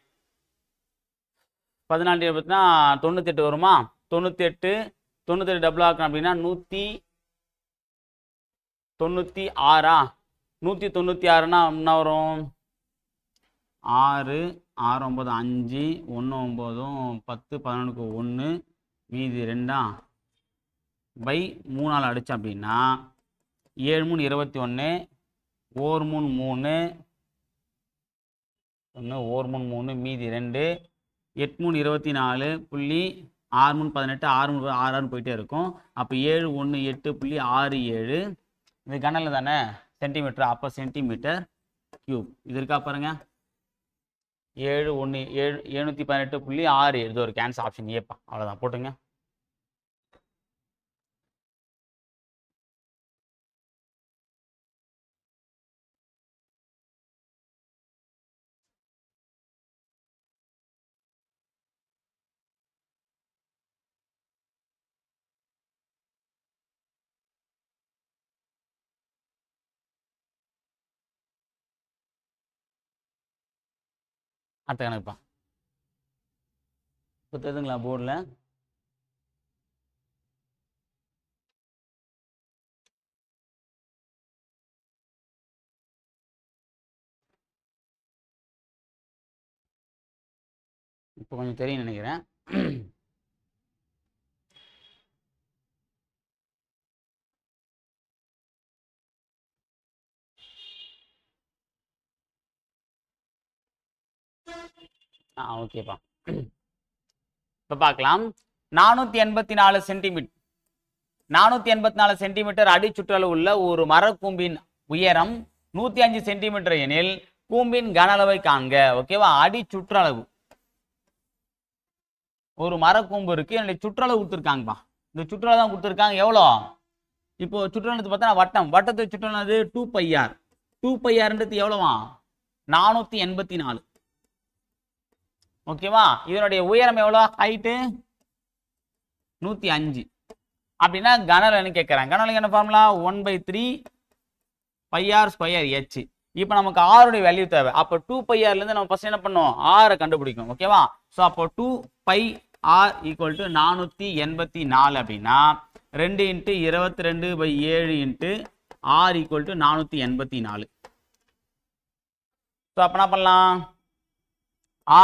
A: 14 பார்த்தீங்கன்னா 98 வருமா? 98 டபுள் ஆக்கணும் அப்படின்னா 196. 196னா என்ன வரும்? 6 6 9 5 1 9 10 11க்கு 1 மீதி 2 பை 3ஆல் அடித்தோம் அப்படின்னா 7 3 21 1 3 3 1 1 3 மீதி 2 8 3 24 புள்ளி 6 3 18 6 3 6 போயிட்டே இருக்கும். அப்போ 7 1 8.67. இது கனல் தானே சென்டிமீட்டர். அப்போ சென்டிமீட்டர் கியூப். இது இருக்கா பாருங்க. 7 1 718.67. இது ஒரு கேன்சல் ஆப்ஷன் ஏப்பா. அவ்வளோதான், போட்டுங்க. அடுத்த கணக்குப்பா. இப்போ தெரியுதுங்களா போர்டில்? இப்போ கொஞ்சம் தெரியும் நினைக்கிறேன். ஓகேப்பா. இப்போ பார்க்கலாம். 484 சென்டிமீட்டர் 484 சென்டிமீட்டர் அடி சுற்றளவு உள்ள ஒரு மரக்கூம்பின் உயரம் 105 சென்டிமீட்டர் எனில் கூம்பின் கன அளவை காண்க. ஓகேவா? அடி சுற்றளவு ஒரு மரக்கூம்பு இருக்கு. என்னுடைய சுற்றளவு கொடுத்துருக்காங்கப்பா. இந்த சுற்றளவு தான் கொடுத்துருக்காங்க. எவ்வளோ? இப்போ சுற்றளவு பார்த்தா வட்டம். வட்டத்தை சுற்றளவு 2πr. 2πrன்றது எவ்வளவா? 484. ஓகேவா? இதனுடைய உயரம் எவ்வளோ? ஹைட்டு 105. அப்படின்னா கனலன்னு கேட்குறாங்க. கனலுக்கு என்ன ஃபார்முலா? 1/3 pi r square H. இப்போ நமக்கு ஆருடைய வேல்யூ தேவை. அப்போ 2πrலேருந்து நம்ம ஃபர்ஸ்ட் என்ன பண்ணோம், ஆரை கண்டுபிடிக்கணும். ஓகேவா? ஸோ அப்போ 2πr ஈக்குவல் டு 484 அப்படின்னா 2 × 22/7 into r equal to 484. So அப்போ என்ன பண்ணலாம்,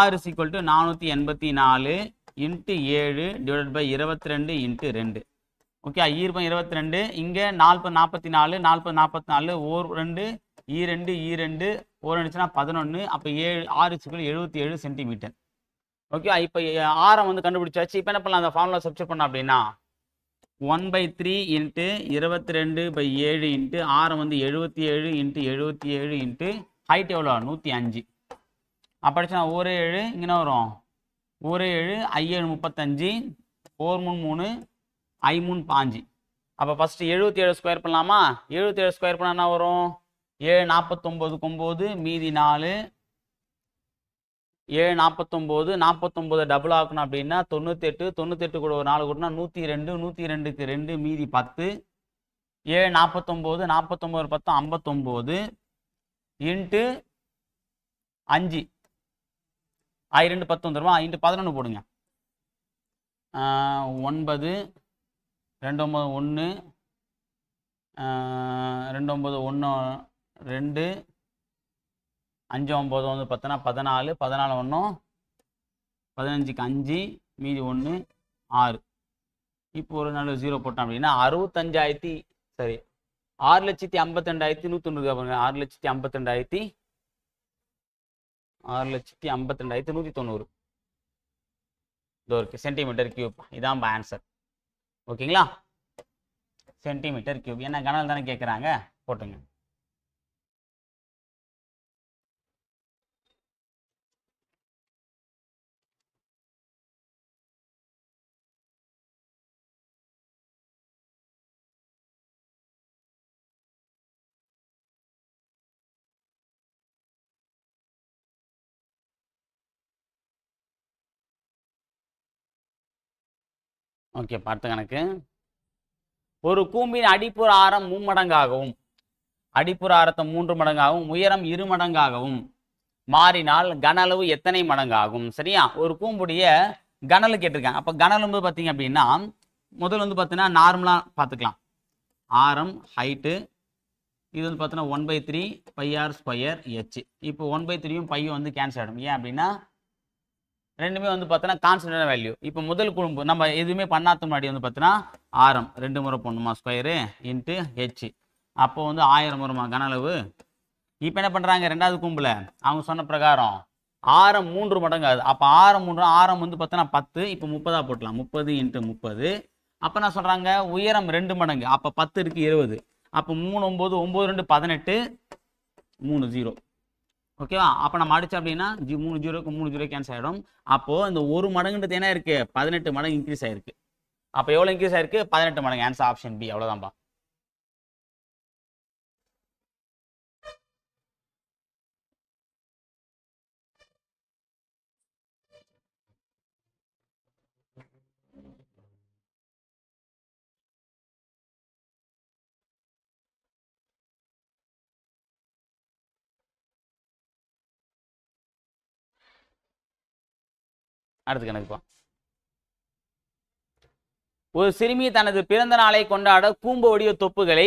A: r is equal to 484 into 7 divide by 22 into 2. Okay, ஈர்ப்பம் 22, இங்கே 4 44, 4 44, ஓர் 2 2 2 ஓர் இருந்துச்சுன்னா 11. அப்போ 7 r is equal 77 centimetre. Okay, இப்போ ஆரம் வந்து கண்டுபிடிச்சாச்சு. இப்போ என்ன பண்ணலாம், அந்த ஃபார்முலா சப்ஸ்டிட்யூட் பண்ணோம் அப்படின்னா 1/3 இன்ட்டு 22/7 இன்ட்டு ஆரம் வந்து 77 இன்ட்டு 77 இன்ட்டு ஹைட் எவ்வளோ 105. அப்படிச்சுன்னா 1 7 இங்கே வரும் 1 7 I 35 4 3 3 I 3 5. அப்போ ஃபஸ்ட்டு 77 ஸ்கொயர் பண்ணலாமா? 77 ஸ்கொயர் பண்ணால் என்ன வரும், 7 49 9 மீதி 4, 7 49 49 டபுள் ஆக்கணும் அப்படின்னா 98, 98 கூட ஒரு 4 கூட்டினா 102, 102க்கு 2 மீதி 10, 7 49 49 10 59 இன்ட்டு 5 I 2 10 வந்துருமா, இன்ட்டு 11 போடுங்க. 9 2 9 1 2 9 1 2 5 9 வந்து 10 14 14 1 15க்கு 5 மீதி 1 6. இப்போ ஒரு நாள் 0 போட்டோம் அப்படின்னா 65,000 சரி 6,52,190. 6,52,190 இதோ இருக்கு சென்டிமீட்டர் கியூப். இதான் ஆன்சர். ஓகேங்களா, சென்டிமீட்டர் கியூப். ஏன்னா கணல் தானே கேட்குறாங்க, போட்டுங்க. ஓகே, பார்த்த கணக்கு. ஒரு கூம்பின் அடிப்புற ஆரம் 3 மடங்காகவும் அடிப்புற ஆரத்தை 3 மடங்காகவும் உயரம் 2 மடங்காகவும் மாறினால் கன அளவு எத்தனை மடங்காகும்? சரியா, ஒரு கூம்புடைய கனலு கேட்டிருக்காங்க. அப்போ கனல் வந்து பார்த்தீங்க அப்படின்னா முதல் வந்து பார்த்தீங்கன்னா நார்மலாக பார்த்துக்கலாம். ஆரம் ஹைட்டு இது வந்து பார்த்தீங்கன்னா 1/3 πr ஸ்கொயர் ஹெச். இப்போ 1/3யும் பையும் வந்து கேன்சல் ஆகிடும். ஏன் அப்படின்னா ரெண்டுமே வந்து பார்த்தோன்னா கான்ஸ்டன்டான வேல்யூ. இப்போ முதல் குழும்பு நம்ம எதுவுமே பண்ணாத முன்னாடி வந்து பார்த்தோன்னா ஆரம் 2 முறை போடணுமா ஸ்கொயரு இன்ட்டு ஹெச். அப்போ வந்து 1000 வருமா கன அளவு. இப்போ என்ன பண்ணுறாங்க, ரெண்டாவது கும்பில் அவங்க சொன்ன பிரகாரம் ஆரம் 3 மடங்கு ஆகுது. அப்போ ஆரம் வந்து பார்த்தோன்னா 10. இப்போ 30 போட்டலாம். 30 இன்ட்டு 30. அப்போ என்ன சொல்கிறாங்க, உயரம் 2 மடங்கு. அப்போ 10 இருக்கு 20. அப்போ 3 9 9 2 18 3 0. ஓகேவா, அப்போ நம்ம அடிச்சோம் அப்படின்னா 3 0க்கு 3 0 கேன்சல் ஆகிடும். அப்போது இந்த 1 மடங்குன்றது என்ன இருக்குது, 18 மடங்கு இன்க்ரீஸ் ஆயிருக்கு. அப்போ எவ்வளோ இன்க்ரீஸ் ஆயிருக்கு, 18 மடங்கு. Answer option B. அவ்வளோதான்பா. அடுத்து கணக்குப்பா. ஒரு சிறுமி தனது பிறந்த நாளை கொண்டாட கூம்பு வடிவ தொப்புகளை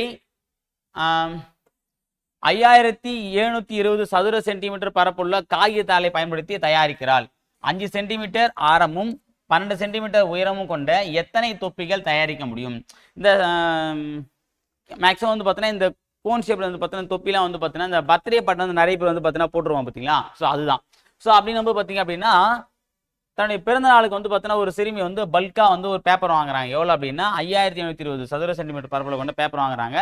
A: 5720 சதுர சென்டிமீட்டர் பரப்புள்ள காகிதத்தாளை பயன்படுத்தி தயாரிக்கிறாள். 5 சென்டிமீட்டர் ஆரமும் 12 சென்டிமீட்டர் உயரமும் கொண்ட எத்தனை தொப்பிகள் தயாரிக்க முடியும்? இந்த மேக்ஸிமம் வந்து பார்த்தீங்கன்னா இந்த கோன் ஷேப்ல வந்து பார்த்தீங்கன்னா தொப்பிலாம் வந்து பார்த்தீங்கன்னா இந்த பர்த்டே பாட்டு வந்து நிறைய பேர் வந்து பார்த்தீங்கன்னா போட்டுருவாங்க பார்த்தீங்களா. ஸோ அதுதான். ஸோ அப்படின்னு வந்து பார்த்தீங்க அப்படின்னா தன்னுடைய பிறந்த நாளுக்கு வந்து பார்த்தீங்கன்னா ஒரு சிறுமி வந்து பல்கா வந்து ஒரு பேப்பர் வாங்குறாங்க. எவ்வளோ அப்படின்னா 5720 சதுர சென்டிமீட்டர் பரப்பில் கொண்ட பேப்பர் வாங்குறாங்க.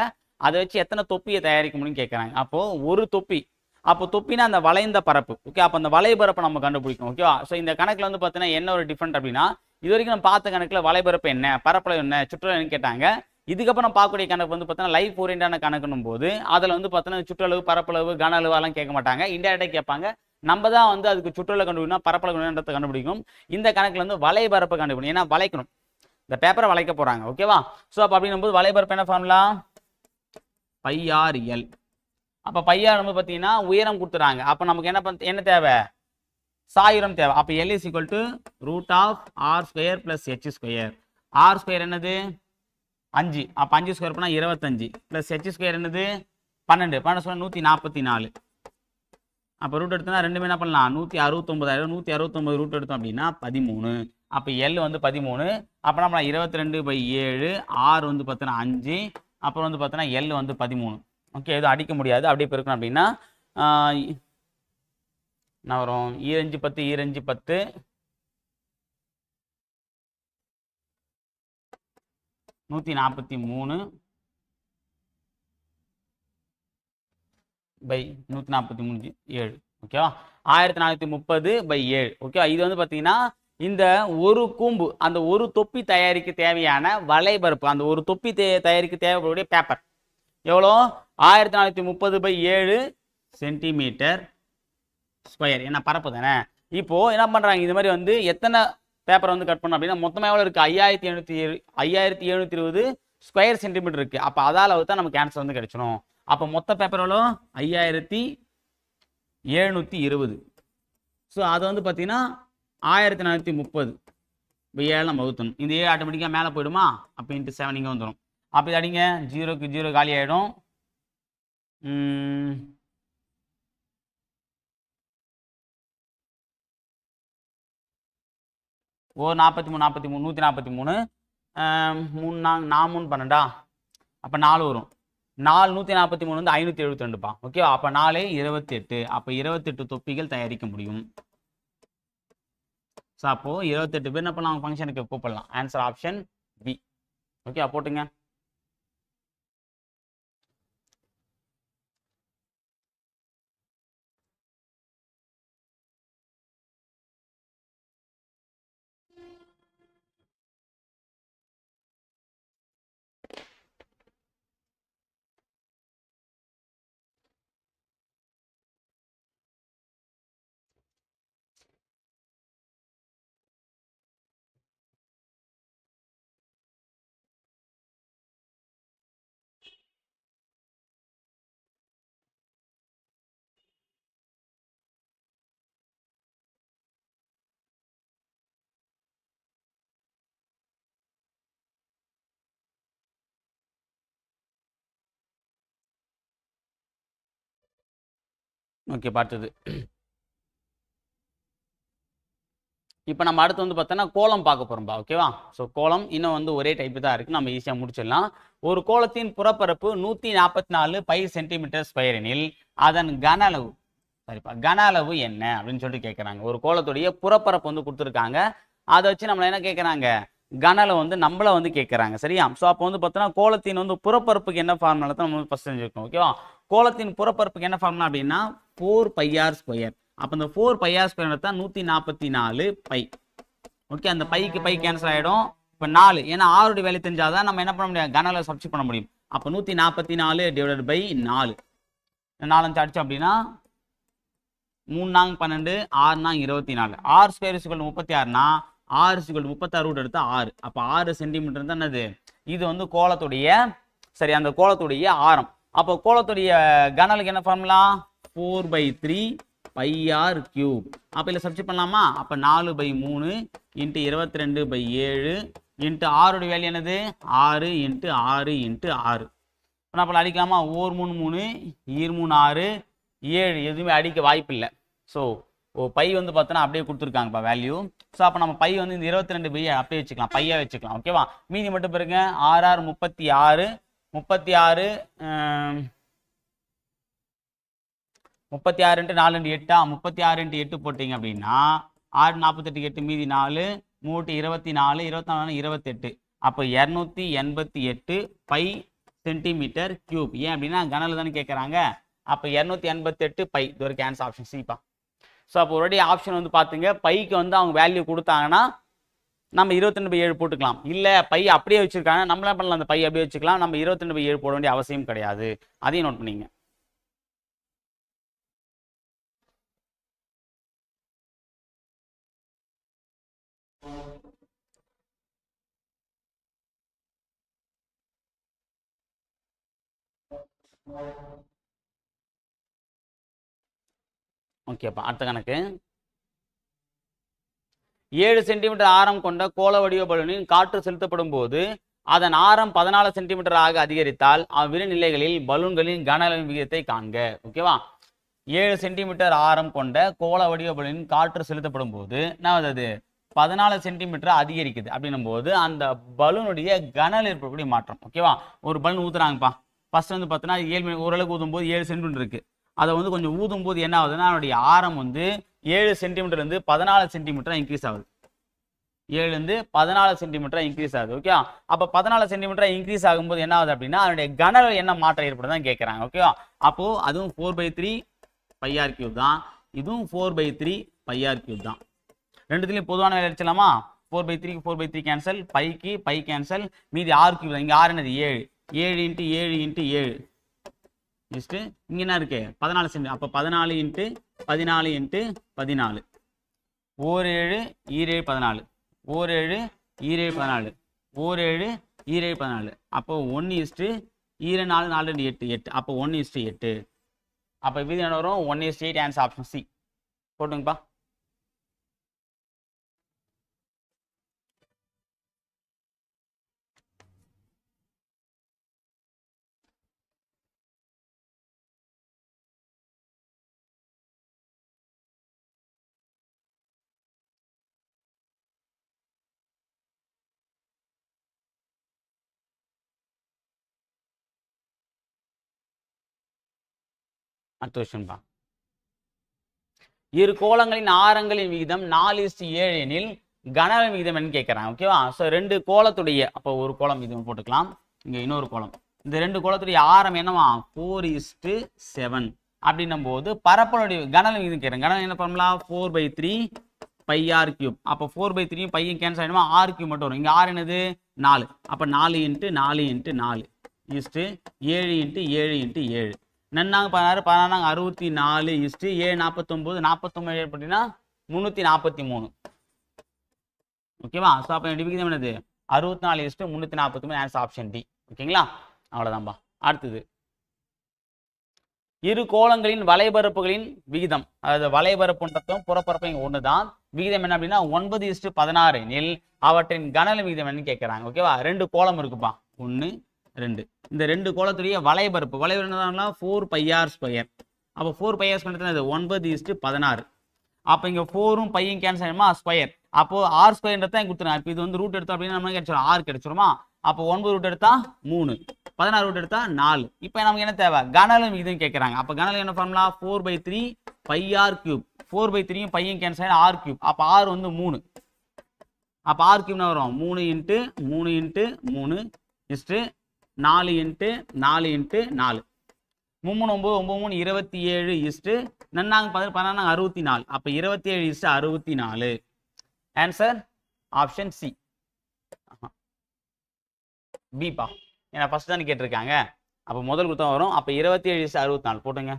A: அதை வச்சு எத்தனை தொப்பியை தயாரிக்க முடியும்னு கேட்குறாங்க. அப்போது ஒரு தொப்பி, அப்போ தொப்பினா அந்த வளைந்த பரப்பு. ஓகே, அப்போ அந்த வளைபரப்பை நம்ம கண்டுபிடிக்கணும். ஓகேவா, ஸோ இந்த கணக்கில் வந்து பார்த்தீங்கன்னா என்ன ஒரு டிஃப்ரெண்ட் அப்படின்னா இது வரைக்கும் நம்ம பார்த்த கணக்கில் வளைபரப்பு என்ன, பரப்பளவு என்ன, சுற்றளவுன்னு கேட்டாங்க. இதுக்கப்புறம் பார்க்கக்கூடிய கணக்கு வந்து பார்த்தீங்கன்னா லைஃப் ஓரியண்டான கணக்குன்னும் போது அதில் வந்து பார்த்தீங்கன்னா சுற்றளவு, பரப்பளவு, கன அளவுலாம் கேட்க மாட்டாங்க. இன்டெரக்டாக கேட்பாங்க. நம்ம தான் வந்து அதுக்கு சுற்றளவு கண்டுபிடிக்கணும், பரப்பளவு கண்டுபிடிக்கிறத கண்டுபிடிக்கணும். இந்த கணக்கில் வந்து வளைபரப்பை கண்டுபிடிக்கணும். ஏன்னா வளைக்கணும், இந்த பேப்பரை வளைக்க போகிறாங்க. ஓகேவா, ஸோ அப்போ அப்படின்னும் போது வளைபரப்பு என்ன ஃபார்முலா, πr l. அப்போ பையார் வந்து பார்த்தீங்கன்னா உயரம் கொடுத்துறாங்க. அப்போ நமக்கு என்ன தேவை? சாயுரம் தேவை. அப்போ L is equal to root of R square plus H square. R square என்னது? 5. அப்போ 5 ஸ்கொயர் பண்ணால் 25 ப்ளஸ் H ஸ்கொயர் என்னது? 12. 12 ஸ்கொயர் 144. அப்போ ரூட் எடுத்தோம்னா ரெண்டுமே என்ன பண்ணலாம்? 169. 169 ரூட் எடுத்தோம் அப்படின்னா 13. அப்போ L வந்து 13. அப்போ நம்ம 22/7. R வந்து பார்த்தோன்னா 5. அப்புறம் வந்து பார்த்தோன்னா L வந்து 13. ஓகே, எதுவும் அடிக்க முடியாது. அப்படியே பெருக்கணும் அப்படின்னா என்ன வரும்? 5 10 5 10 143 பை 143 7. ஓகேவா? 1430/7. ஓகேவா? இது வந்து பார்த்தீங்கன்னா இந்த ஒரு கூம்பு, அந்த ஒரு தொப்பி தயாரிக்க தேவையான வலைபரப்பு, அந்த ஒரு தொப்பி தயாரிக்க தேவைப்படக்கூடிய பேப்பர் எவ்வளோ? 1430/7 சென்டிமீட்டர் ஸ்கொயர். என்ன பரப்பு தானே. இப்போ என்ன பண்றாங்க? இந்த மாதிரி வந்து எத்தனை பேப்பர் வந்து கட் பண்ணோம் அப்படின்னா மொத்தமாக எவ்வளோ இருக்கு? 5720 ஸ்கொயர் சென்டிமீட்டர் இருக்கு. அப்போ அதால் தான் நமக்கு ஆன்சர் வந்து கிடைச்சிடும். அப்போ மொத்த பேப்பர் எவ்வளோ? 5720. ஸோ அது வந்து பார்த்தீங்கன்னா 1430/7 நம்ம வகுத்தணும். இந்த 7 ஆட்டோமேட்டிக்காக மேலே போயிடுமா? அப்போ இன்ட்டு 7 இங்கே வந்துடும். அப்போ இது அடிங்க, 0க்கு 0 காலி ஆகிடும். ஓ 43 43 143 3 12. அப்போ 4 வரும். 4 143 வந்து 572பா. ஓகேவா? அப்போ 4 28. அப்போ 28 தொப்பிகள் தயாரிக்க முடியும். ஸோ அப்போ 28 பேர் என்ன பண்ணலாம்? ஃபங்க்ஷனுக்கு கூப்பிடலாம். Answer option B. ஓகே, போட்டுங்க. ஓகே, பார்த்தது. இப்போ நம்ம அடுத்து வந்து பார்த்தோன்னா கோலம் பார்க்க போகிறோம்பா. ஓகேவா? ஸோ கோலம் இன்னும் வந்து ஒரே டைப்பு தான் இருக்குது, நம்ம ஈஸியாக முடிச்சிடலாம். ஒரு கோலத்தின் புறப்பரப்பு 144 பை சென்டிமீட்டர் ஸ்கொயர் எனில் அதன் கன அளவு, சரிப்பா, கன அளவு என்ன அப்படின்னு சொல்லிட்டு கேட்குறாங்க. ஒரு கோலத்துடைய புறப்பரப்பு வந்து கொடுத்துருக்காங்க. அதை வச்சு நம்மளை என்ன கேட்குறாங்க? கன அளவு வந்து நம்மளை வந்து கேட்குறாங்க. சரியா? ஸோ அப்போ வந்து பார்த்தோன்னா கோலத்தின் வந்து புறப்பரப்புக்கு என்ன ஃபார்முலா தான் நம்ம ஃபஸ்ட் தெரிஞ்சுக்கணும். ஓகேவா? கோலத்தின் புறப்பரப்புக்கு என்ன ஃபார்முலா அப்படின்னா 4πr ஸ்கொயர். அப்போ இந்த 4πr ஸ்கொயர் எடுத்தால் 144 பை. ஓகே, அந்த பைக்கு பை கேன்சல் ஆகிடும். இப்போ 4, ஏன்னா 6 வேலை தெரிஞ்சாதான் நம்ம என்ன பண்ண முடியும்? கன அளவு சப்ஸ்டிட் பண்ண முடியும். அப்போ 144 டிவைடட் பை 4. 4 அடிச்சோம் அப்படின்னா 3 நாங்க 12, 6 நாங்க 24. ஆர் ஸ்கொயர் இஸ்குவல் 36னா ஆர் இஸ்குவல் 36 ரூட் எடுத்தா 6. அப்போ 6 சென்டிமீட்டர் தான் என்னது? இது வந்து கோலத்துடைய, சரி, அந்த கோலத்துடைய ஆரம். அப்போ கோலத்துடைய கன அளவுக்கு என்ன ஃபார்முலா? 4/3 πr cube. அப்போ இதில் சப்ஸ்டிட் பண்ணலாமா? அப்போ 4/3 இன்ட்டு 22/7 இன்ட்டு ஆருடைய வேல்யூ என்னது? 6 இன்ட்டு 6 இன்ட்டு 6. இப்போ அப்போ அடிக்கலாமா? 1 3 3 2 3 6 7 எதுவுமே அடிக்க வாய்ப்பு இல்லை. ஸோ பை வந்து பார்த்தோன்னா அப்படியே கொடுத்துருக்காங்கப்பா வேல்யூ. ஸோ அப்போ நம்ம பை வந்து இந்த 22/7 அப்படியே வச்சுக்கலாம், பையா வச்சுக்கலாம். ஓகேவா? மீதி மட்டும் பாருங்க, 6 6 36 36 36 இன்ட்டு 4 இன்ட்டு 8 36 இன்ட்டு 8 போட்டிங்க அப்படின்னா 6 48 8 மீதி 4 3 24 24 28. அப்போ 288 பை சென்டிமீட்டர் கியூப். ஏன் அப்படின்னா கனல் தானே கேட்குறாங்க. அப்போ 288 பை. இது ஒரு கேன்சல் ஆப்ஷன் சிப்பா. ஸோ அப்போ ஒரே ஆப்ஷன் வந்து பார்த்துங்க, பைக்கு வந்து அவங்க வேல்யூ கொடுத்தாங்கன்னா நம்ம 22/7 போட்டுக்கலாம். இல்லை பை அப்படியே வச்சுருக்காங்க, நம்மளே பண்ணலாம், அந்த பை அப்படியே வச்சுக்கலாம், நம்ம 22/7 போட வேண்டிய அவசியம் கிடையாது. அதையும் நோட் பண்ணிங்க. ஓகேப்பா. அடுத்த கணக்கு. 7 சென்டிமீட்டர் ஆரம் கொண்ட கோள வடிவ பலூனின் காற்று செலுத்தப்படும் போது அதன் ஆரம் 14 சென்டிமீட்டர் ஆக அதிகரித்தால் அவ்விரு நிலைகளில் பலூன்களின் கன அளவின் விகிதத்தை காண்க. ஓகேவா? 7 சென்டிமீட்டர் ஆரம் கொண்ட கோள வடிவ பலூனின் காற்று செலுத்தப்படும் போது என்ன அது 14 சென்டிமீட்டர் அதிகரிக்குது அப்படின்னும் போது அந்த பலூனுடைய கன ஏற்படக்கூடிய மாற்றம். ஓகேவா? ஒரு பலூன் ஊத்துறாங்கப்பா. ஃபர்ஸ்ட் வந்து பார்த்தீங்கன்னா 7 ஓரளவுக்கு ஊதும் போது 7 சென்டிமீட்டர் இருக்கு. அதை வந்து கொஞ்சம் ஊதும் போது என்ன ஆகுதுன்னா அதனுடைய ஆரம் வந்து 7 சென்டிமீட்டர் இருந்து 14 சென்டிமீட்டர் இன்க்ரீஸ் ஆகுது. 7 இருந்து 14 சென்டிமீட்டர் இன்க்ரீஸ் ஆகுது. ஓகே, அப்போ 14 சென்டிமீட்டர் இன்க்ரீஸ் ஆகும்போது என்ன ஆகுது அப்படின்னா அதனுடைய கன என்ன மாற்றம் ஏற்படுதான் கேட்குறாங்க. ஓகேவா? அப்போ அதுவும் 4/3 πr³ தான், இதுவும் 4/3 πr³ தான். ரெண்டுத்துலையும் பொதுவான வேலை அடிச்சலாமா? 4/3 4/3 கேன்சல், பைக்கு பை கேன்சல், மீதி r³ தான். இங்கே ஆறு என்னது 7, 7 × 7 × 7 நெக்ஸ்ட் இங்கே என்ன இருக்கு 14 சென்டி. அப்போ 14 × 14 × 14 ஓர் 7 ஈரேழு 14 ஓர் 7 ஈரேழு 14 ஓர் 7 ஈரேழு 14. அப்போ 1:4 4 4 8 8. அப்போ 1:8. அப்போ இது என்ன வரும் 1:8. ஆன்சர் ஆப்ஷன் சி போட்டுங்கப்பா. அடுத்த கொஸ்டின் பா. இரு கோளங்களின் ஆரங்களின் விகிதம் 4:7 எனில் கன அளவின் விகிதம் என்னன்னு கேட்கறாங்க. ஓகேவா? ஸோ ரெண்டு கோளத்துடைய அப்போ ஒரு கோளம் இது போட்டுக்கலாம், இங்க இன்னொரு கோளம். இந்த ரெண்டு கோளத்துடைய ஆரம் என்னவா 4:7 அப்படின்னும் போது பரப்பளுடைய கன அளவின் விகிதம் கேட்கறேன். கன என்ன பண்ணலாம் 4/3 πr³. அப்போ 4/3 பையன் கேன்சல் ஆயிடுமா, r³ மட்டும் வரும். இங்க ஆர் என்னது 4. அப்போ 4 × 4 × 4 7 × 7 × 7 நன்னாங்க 16 16 64 7 49 49 அப்படின்னா 343. ஓகேவா? ஸோ அப்போ விகிதம் என்னது 64 343. Answer option D. ஓகேங்களா? அவ்வளோதான்பா. அடுத்தது இரு கோளங்களின் வலைபரப்புகளின் விகிதம், அதாவது வலைபரப்புன்றதும் புறப்பரப்பும் இங்கே ஒன்று தான். விகிதம் என்ன அப்படின்னா 9:16 எனில் அவற்றின் கன விகிதம் என்னன்னு கேட்குறாங்க. ஓகேவா? ரெண்டு கோளம் இருக்குப்பா, 1 2. இந்த ரெண்டு கோளத்துடைய வலைபரப்பு 4 πr². அப்போ 4 πr² 9:16. அப்போ இங்கே 4ம் பையும் கேன்சல் ஆகிடுமா ஸ்கொயர். அப்போ r² தான் கொடுத்துருங்க. இப்போ இது வந்து ரூட் எடுத்தோம் அப்படின்னா நம்ம கிடைச்சிடும் r கிடைச்சிருமா. அப்போ 9 ரூட் எடுத்தா 3, 16 ரூட் எடுத்தா 4. இப்போ நமக்கு என்ன தேவை கன அளவு விகிதம் கேட்குறாங்க. அப்போ கன அளவு என்ன ஃபார்முலா 4/3 πr³. 4/3யும் பையும் கேன்சல் ஆகி r³. அப்போ r வந்து 3. அப்போ r³ என்ன வரும் 3 × 3 × 3 இஸ்ட்டு 4 × 4 × 4 3 9 9 27 இஸ்ட்டு நன்னாங்க 16 64. அப்போ 27:64. ஆன்சர் ஆப்ஷன் சி பிப்பா. ஏன்னா ஃபர்ஸ்ட் தான் கேட்டிருக்காங்க. அப்போ முதல் குத்தம் வரும். அப்போ 27:64 போட்டுங்க.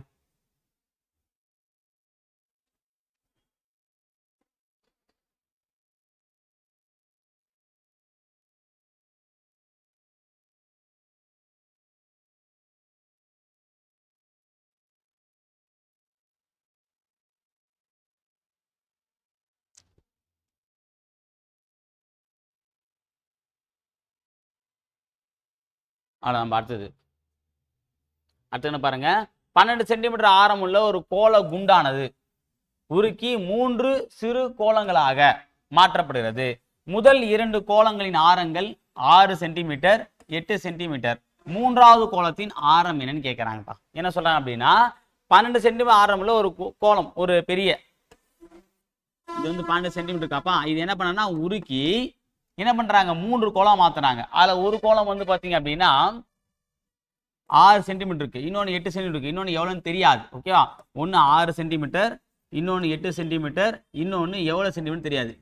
A: அவ்வளோ அடுத்தது என்ன பாருங்க 12 சென்டிமீட்டர் ஆரம் உள்ள ஒரு கோள குண்டானது உருக்கி 3 சிறு கோளங்களாக மாற்றப்படுகிறது. முதல் 2 கோளங்களின் ஆரங்கள் 6 சென்டிமீட்டர் 8 சென்டிமீட்டர். மூன்றாவது கோளத்தின் ஆரம் என்னன்னு கேட்கறாங்கப்பா. என்ன சொல்றாங்க அப்படின்னா 12 சென்டிமீட்டர் ஆரம் உள்ள ஒரு கோளம், ஒரு பெரிய இது வந்து 12 சென்டிமீட்டர் காப்பா. இது என்ன பண்ணா உருக்கி என்ன பண்றாங்க 3 கோளம் மாத்துறாங்க. அதுல ஒரு கோளம் வந்து பாத்தீங்க அப்படின்னா 6 சென்டிமீட்டர் இருக்கு, இன்னொன்று 8 சென்டிமீட்டர் இருக்கு. இன்னொன்று எவ்வளோன்னு தெரியாது. ஓகேவா? ஒன்று 6 சென்டிமீட்டர், இன்னொன்று 8 சென்டிமீட்டர், இன்னொன்று எவ்வளோ சென்டிமீட்டர் தெரியாது.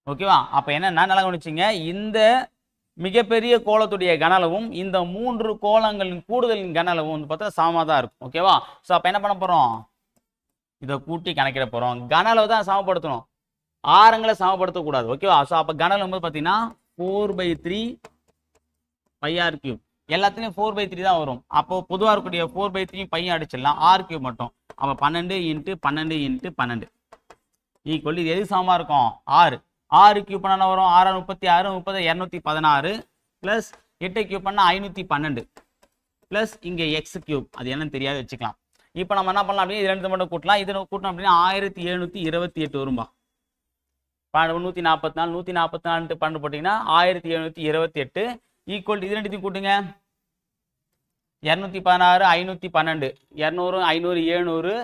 A: ஓகேவா? அப்போ என்னன்னா நல்லா கவனிச்சிங்க, இந்த மிகப்பெரிய கோளத்துடைய கன அளவும் இந்த 3 கோளங்களின் கூடுதலின் கன அளவும் வந்து பார்த்தா சமமாக தான் இருக்கும். ஓகேவா? ஸோ அப்போ என்ன பண்ண போகிறோம், இதை கூட்டி கணக்கிட போகிறோம். கன அளவு தான் சமப்படுத்தணும், ஆரங்களை சமப்படுத்தக்கூடாது. ஓகேவா? ஸோ அப்போ கன அளவு வந்து பார்த்தீங்கன்னா 4/3 πr³. எல்லாத்துலேயும் 4/3 தான் வரும். அப்போ பொதுவாக இருக்கக்கூடிய 4/3 பையன் அடிச்சிடலாம், r³ மட்டும். அப்போ 12 இன்ட்டு 12 இன்ட்டு 12 ஈக்குவல் இது எது சமமாக இருக்கும் 6. 6 கியூப் பண்ணால் வரும் 6 36 30 216 ப்ளஸ் 8 கியூப் பண்ணால் 512 ப்ளஸ் இங்கே எக்ஸ் கியூப் அது என்னன்னு தெரியாது வச்சுக்கலாம். இப்போ நம்ம என்ன பண்ணலாம் அப்படின்னா இது ரெண்டு மட்டும் கூட்டலாம். இது கூட்டணும் அப்படின்னா 1728 வரும்பா. 144 144 12 போட்டிங்கன்னா 1728 ஈக்குவல் இது ரெண்டுத்தையும் கூட்டுங்க. 216 512 200 500 700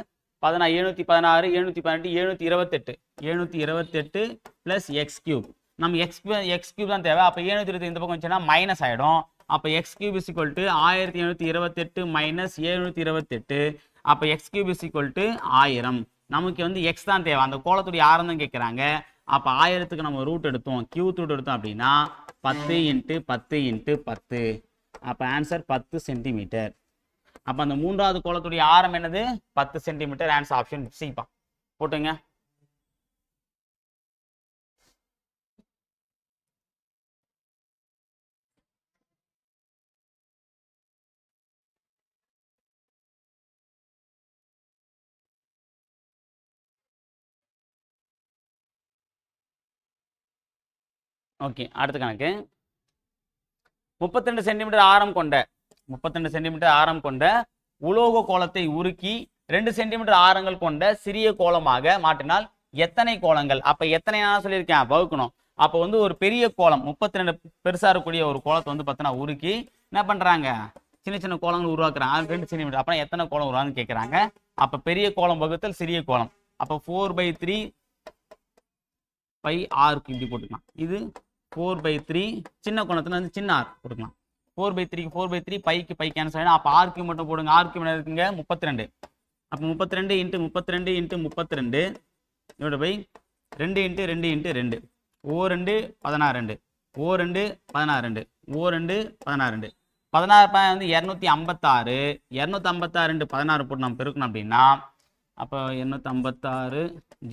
A: 716 718 728 ப்ளஸ் எக்ஸ் கியூப். நம்ம எக்ஸ் கியூப் தான் தேவை. அப்போ 720 இந்த பக்கம் வந்துச்சுன்னா மைனஸ் ஆகிடும். அப்போ X cube is equal to 1728 minus 728. அப்போ X cube is equal to 1000. நமக்கு வந்து எக்ஸ் தான் தேவை, அந்த கோலத்துடைய ஆரம் தான் கேட்குறாங்க. அப்போ 1000க்கு நம்ம ரூட் எடுத்தோம், கியூப் ரூட் எடுத்தோம் அப்படின்னா 10 இன்ட்டு 10 இன்ட்டு 10. அப்போ ஆன்சர் 10 சென்டிமீட்டர். அப்போ அந்த மூன்றாவது கோலத்துடைய ஆரம் என்னது 10 சென்டிமீட்டர். ஆன்சர் ஆப்ஷன் சிப்பா போட்டுங்க. ஓகே, அடுத்த கணக்கு 32 சென்டிமீட்டர் ஆரம் கொண்ட உலோக கோலத்தை உருக்கி 2 சென்டிமீட்டர் ஆரங்கள் கொண்ட சிறிய கோலமாக மாற்றினால் எத்தனை கோலங்கள்? அப்ப எத்தனை நான் சொல்லியிருக்கேன் வகுக்கணும். அப்போ வந்து ஒரு பெரிய கோலம் 32 பெருசா இருக்கக்கூடிய ஒரு கோலத்தை வந்து பார்த்தீங்கன்னா உருக்கி என்ன பண்றாங்க சின்ன சின்ன கோலங்கள் உருவாக்குறாங்க. 2 சென்டிமீட்டர் அப்ப எத்தனை கோலம் உருவான்னு கேட்கறாங்க. அப்ப பெரிய கோலம் வகுத்தல் சிறிய கோலம். அப்போ 4/3 பை ஆருக்கு இப்படி போட்டுக்கலாம். இது 4/3 சின்ன கோணத்துல வந்து சின்ன ஆர் கொடுக்கலாம். 4/3 4/3 பைக்கு பை கேன்சல் ஆகிடும். அப்போ ஆர்க்கு மட்டும் போடுங்க. ஆர்க்கு என்ன இருக்குங்க 32. அப்போ 32 இன்ட்டு 32 இன்ட்டு 32 இதோட by 2 into 2 into 2 O2 16 O2 16 O2 16 16 வந்து 256 256 இன்ட்டு 16 போட்டு நம்ம பெருக்கணும் அப்படின்னா அப்போ 256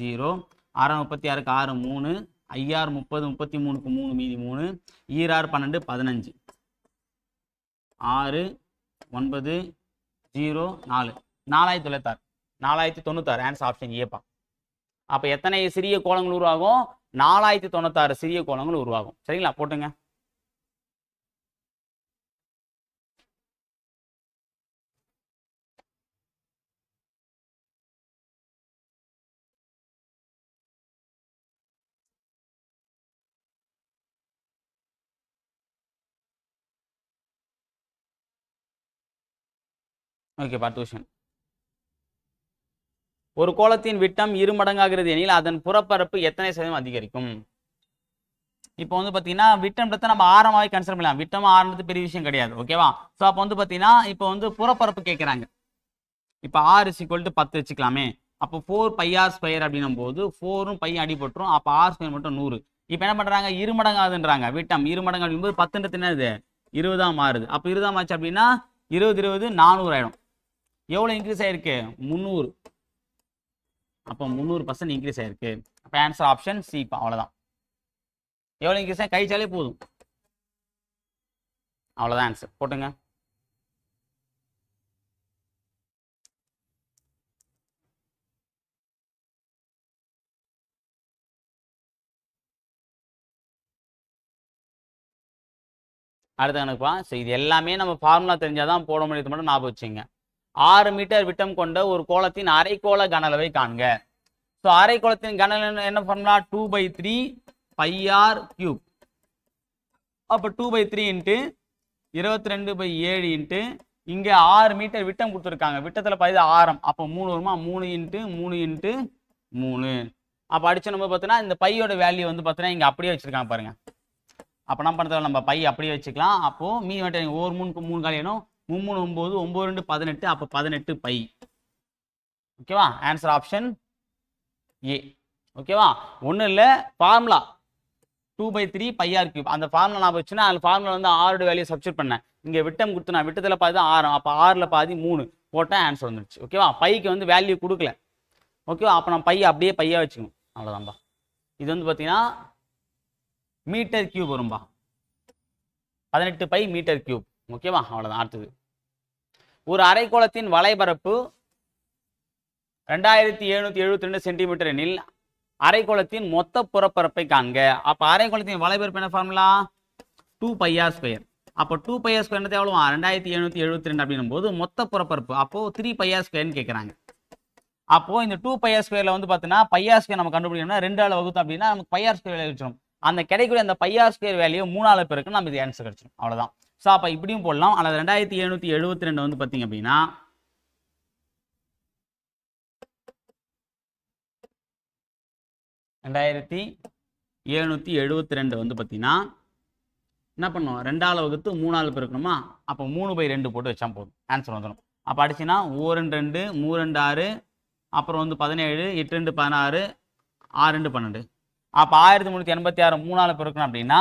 A: 0 636க்கு 6 3 ஐஆர் 30 33க்கு 3 மீதி 3 ஈரார் 12 15 6 9 0 4 4096 ஆன்சர் ஆப்ஷன் ஏப்பா. அப்போ எத்தனை சிறிய கோலங்கள் உருவாகும் 4096 சிறிய கோலங்கள் உருவாகும். சரிங்களா போட்டுங்க. ஓகே பார்த்துஷன். ஒரு கோலத்தின் விட்டம் 2 மடங்காகிறது எனில் அதன் புறப்பரப்பு எத்தனை சதவீதம் அதிகரிக்கும்? இப்போ வந்து பார்த்தீங்கன்னா விட்டம்ன்றதை நம்ம ஆரமாவே கன்சிடர் பண்ணலாம். விட்டம் ஆரம்பது பெரிய விஷயம் கிடையாது. ஓகேவா? ஸோ அப்போ வந்து பார்த்தீங்கன்னா இப்போ வந்து புறப்பரப்பு கேட்குறாங்க. இப்போ r = 10 வச்சுக்கலாமே. அப்போ 4πr² அப்படின்னும் போது 4ம் பை அடிபட்டுரும். அப்போ r² மட்டும் 100. இப்போ என்ன பண்ணுறாங்க 2 மடங்காகுதுன்றாங்க. விட்டம் 2 மடங்கு அப்படிங்கும்போது 10ன்றது என்னது 20 மாறுது. அப்போ 20 ஆச்சு அப்படின்னா 20 20 400 ஆயிடும். எவ்வளோ இன்க்ரீஸ் ஆயிருக்கு 300. அப்போ 300% இன்க்ரீஸ் ஆயிருக்கு. அப்போ ஆன்சர் ஆப்ஷன் சி. அவ்வளோதான். எவ்வளோ இன்க்ரீஸ் ஆகி கழிச்சாலே போதும். அவ்வளோதான் ஆன்சர் போட்டுங்க. அடுத்த கணக்குப்பா. ஸோ இது எல்லாமே நம்ம ஃபார்முலா தெரிஞ்சாதான் போட முடியாது, மட்டும் ஞாபகம் வச்சுங்க. 6 மீட்டர் விட்டம் கொண்ட ஒரு கோலத்தின் அரைக்கோள கன அளவை காண்க. ஸோ அரைக்கோளத்தின் கன அளவு என்ன ஃபார்முலா 2/3 πr3. அப்போ 2/3 இன்ட்டு 22/7 இன்ட்டு இங்கே 6 மீட்டர் விட்டம் கொடுத்துருக்காங்க. விட்டத்தில் பாதி ஆரம். அப்போ 3 வருமா 3 இன்ட்டு 3 இன்ட்டு 3. அப்போ அடிச்ச நம்ம பார்த்தோன்னா இந்த பையோட வேல்யூ வந்து பார்த்தோன்னா இங்கே அப்படியே வச்சிருக்காங்க பாருங்க. அப்போ என்ன பண்ணுறது நம்ம பை அப்படியே வச்சுக்கலாம். அப்போது மீதி மட்டும் ஒரு 3க்கு 3 காலியணும் 3 9 9 2 18. அப்போ 18 பை. ஓகேவா? ஆன்சர் ஆப்ஷன் ஏ. ஓகேவா? ஒன்றும் இல்லை, ஃபார்முலா 2/3 πr3. அந்த ஃபார்முலா நான் வச்சுன்னா அந்த ஃபார்முலா வந்து ஆரோட வேல்யூ சப்ஸ்டிட் பண்ணேன். இங்கே விட்டம் கொடுத்தனா விட்டத்தில் பாதி தான் 6. அப்போ 6ல் பாதி 3 போட்டால் ஆன்சர் வந்துடுச்சு. ஓகேவா? பைக்கு வந்து வேல்யூ கொடுக்கல. ஓகேவா? அப்போ நம்ம பையை அப்படியே பையாக வச்சுக்கணும். அவ்வளோதான்பா. இது வந்து பார்த்தீங்கன்னா மீட்டர் கியூப் வரும்பா. 18 பை மீட்டர் கியூப். ஓகேவா? அவ்வளோதான். அடுத்தது ஒரு அரைக்கோளத்தின் வலைபரப்பு 2772 சென்டிமீட்டர் எனில் அரைக்கோளத்தின் மொத்த புறப்பரப்பை காண்க. அப்போ அரைக்கோளத்தின் வலைபரப்பு என்ன ஃபார்முலா? 2πr². அப்போ 2πr² எவ்வளோ? 2772 அப்படின்னும் போது மொத்த புறப்பரப்பு அப்போ 3πr² கேட்குறாங்க. அப்போ இந்த 2πr² வந்து பார்த்தீங்கன்னா πr² நம்ம கண்டுபிடிக்கணும்னா 2ஆல் வகுத்தோம் அப்படின்னா நமக்கு πr² வேல்யூ கிடைச்சிடும். அந்த கிடைக்கக்கூடிய அந்த πr² வேல்யூ 3ஆல் பெருக்க நம்ம இது ஆன்சர் கிடைச்சிடும். அவ்வளோதான். ஸோ அப்போ இப்படியும் போடலாம். அல்லது 2772 வந்து பார்த்தீங்க அப்படின்னா 2772 வந்து பார்த்தீங்கன்னா என்ன பண்ணும்? 2ஆல் வகுத்து 3ஆல் பெருக்கணுமா? அப்போ 3/2 போட்டு வச்சா போதும், ஆன்சர் வந்துடும். அப்போ அடிச்சுன்னா 4 2 3 2 6, அப்புறம் வந்து 17, 8 2 16, 6 2 12. அப்போ 1386 3ஆல் பெருக்கணும் அப்படின்னா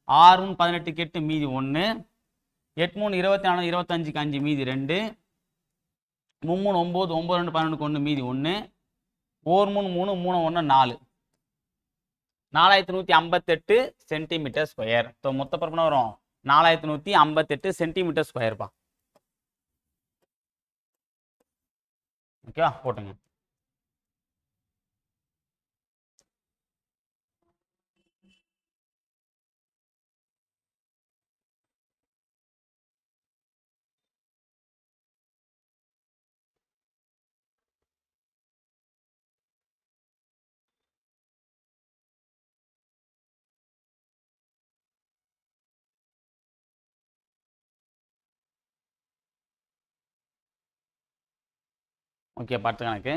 A: 6 18 8 மீதி 1, 8 3 24 25 5 மீதி 2, 3 9 9 2 11 1 மீதி 1, 4 3 3 3 1 4, 4158 சென்டிமீட்டர் ஸ்கொயர். ஸோ மொத்த பரப்புனா வரும் 4158 சென்டிமீட்டர் ஸ்கொயர்ப்பா. ஓகேவா? போட்டுங்க. ஓகே, பார்த்து கணக்கு.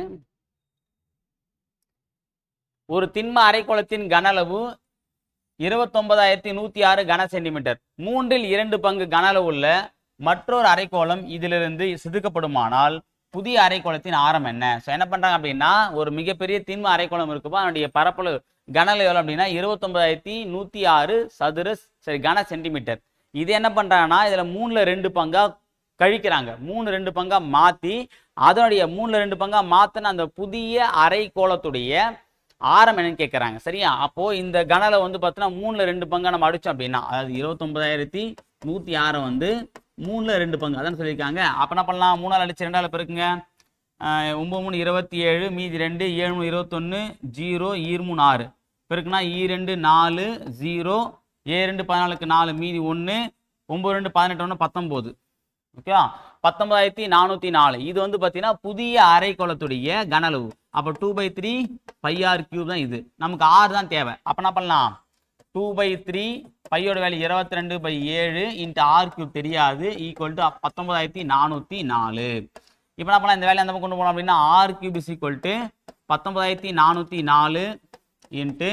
A: ஒரு திண்ம அரைக்கோளத்தின் கன அளவு 29106 கன சென்டிமீட்டர். 2 பங்கு கன அளவு உள்ள மற்றொரு அரைக்கோளம் இதிலிருந்து செதுக்கப்படுமானால் புதிய அரைக்கோளத்தின் ஆரம் என்ன? ஸோ என்ன பண்றாங்க அப்படின்னா, ஒரு மிகப்பெரிய திண்ம அரைக்கோளம் இருக்குப்பா, அதனுடைய பரப்பளவு கன அளவு எவ்வளோ அப்படின்னா 29106 கன சென்டிமீட்டர். இது என்ன பண்றாங்கன்னா இதுல 2 பங்கா கழிக்கிறாங்க. 2 பங்கா மாத்தி அதனுடைய 2 பங்கா மாத்தின அந்த புதிய அரைக்கோளத்துடைய ஆரம் என்னன்னு கேட்கறாங்க. சரியா? அப்போ இந்த கனலை வந்து பார்த்தீங்கன்னா 2 பங்கா நம்ம அடிச்சோம் அப்படின்னா, அதாவது 29106 வந்து 2 பங்கு அதான் சொல்லியிருக்காங்க. அப்ப என்ன பண்ணலாம்? 3ஆல் அடிச்சு 2ஆல் பெருக்குங்க. 9 3 27 மீதி 2, 7 3 21 0 3 6 பெருக்குனா 2 4 0 7 2 14 4 மீதி 1 9 2 18 1 19. ஓகேவா? 19404. இது வந்து பார்த்தீங்கன்னா புதிய அரைக்கோளத்துடைய கன அளவு. அப்போ 2/3 πr³ தான் இது. நமக்கு r தான் தேவை. அப்போ என்ன பண்ணலாம்? 2/3 பையோட வேல்யூ 22/7 இன்ட்டு r³ தெரியாது, ஈக்குவல் டு 19404. இப்போ என்ன பண்ணலாம்? இந்த வேலையை அந்த பக்கம் கொண்டு போகலாம் அப்படின்னா r³ is equal to 19404 into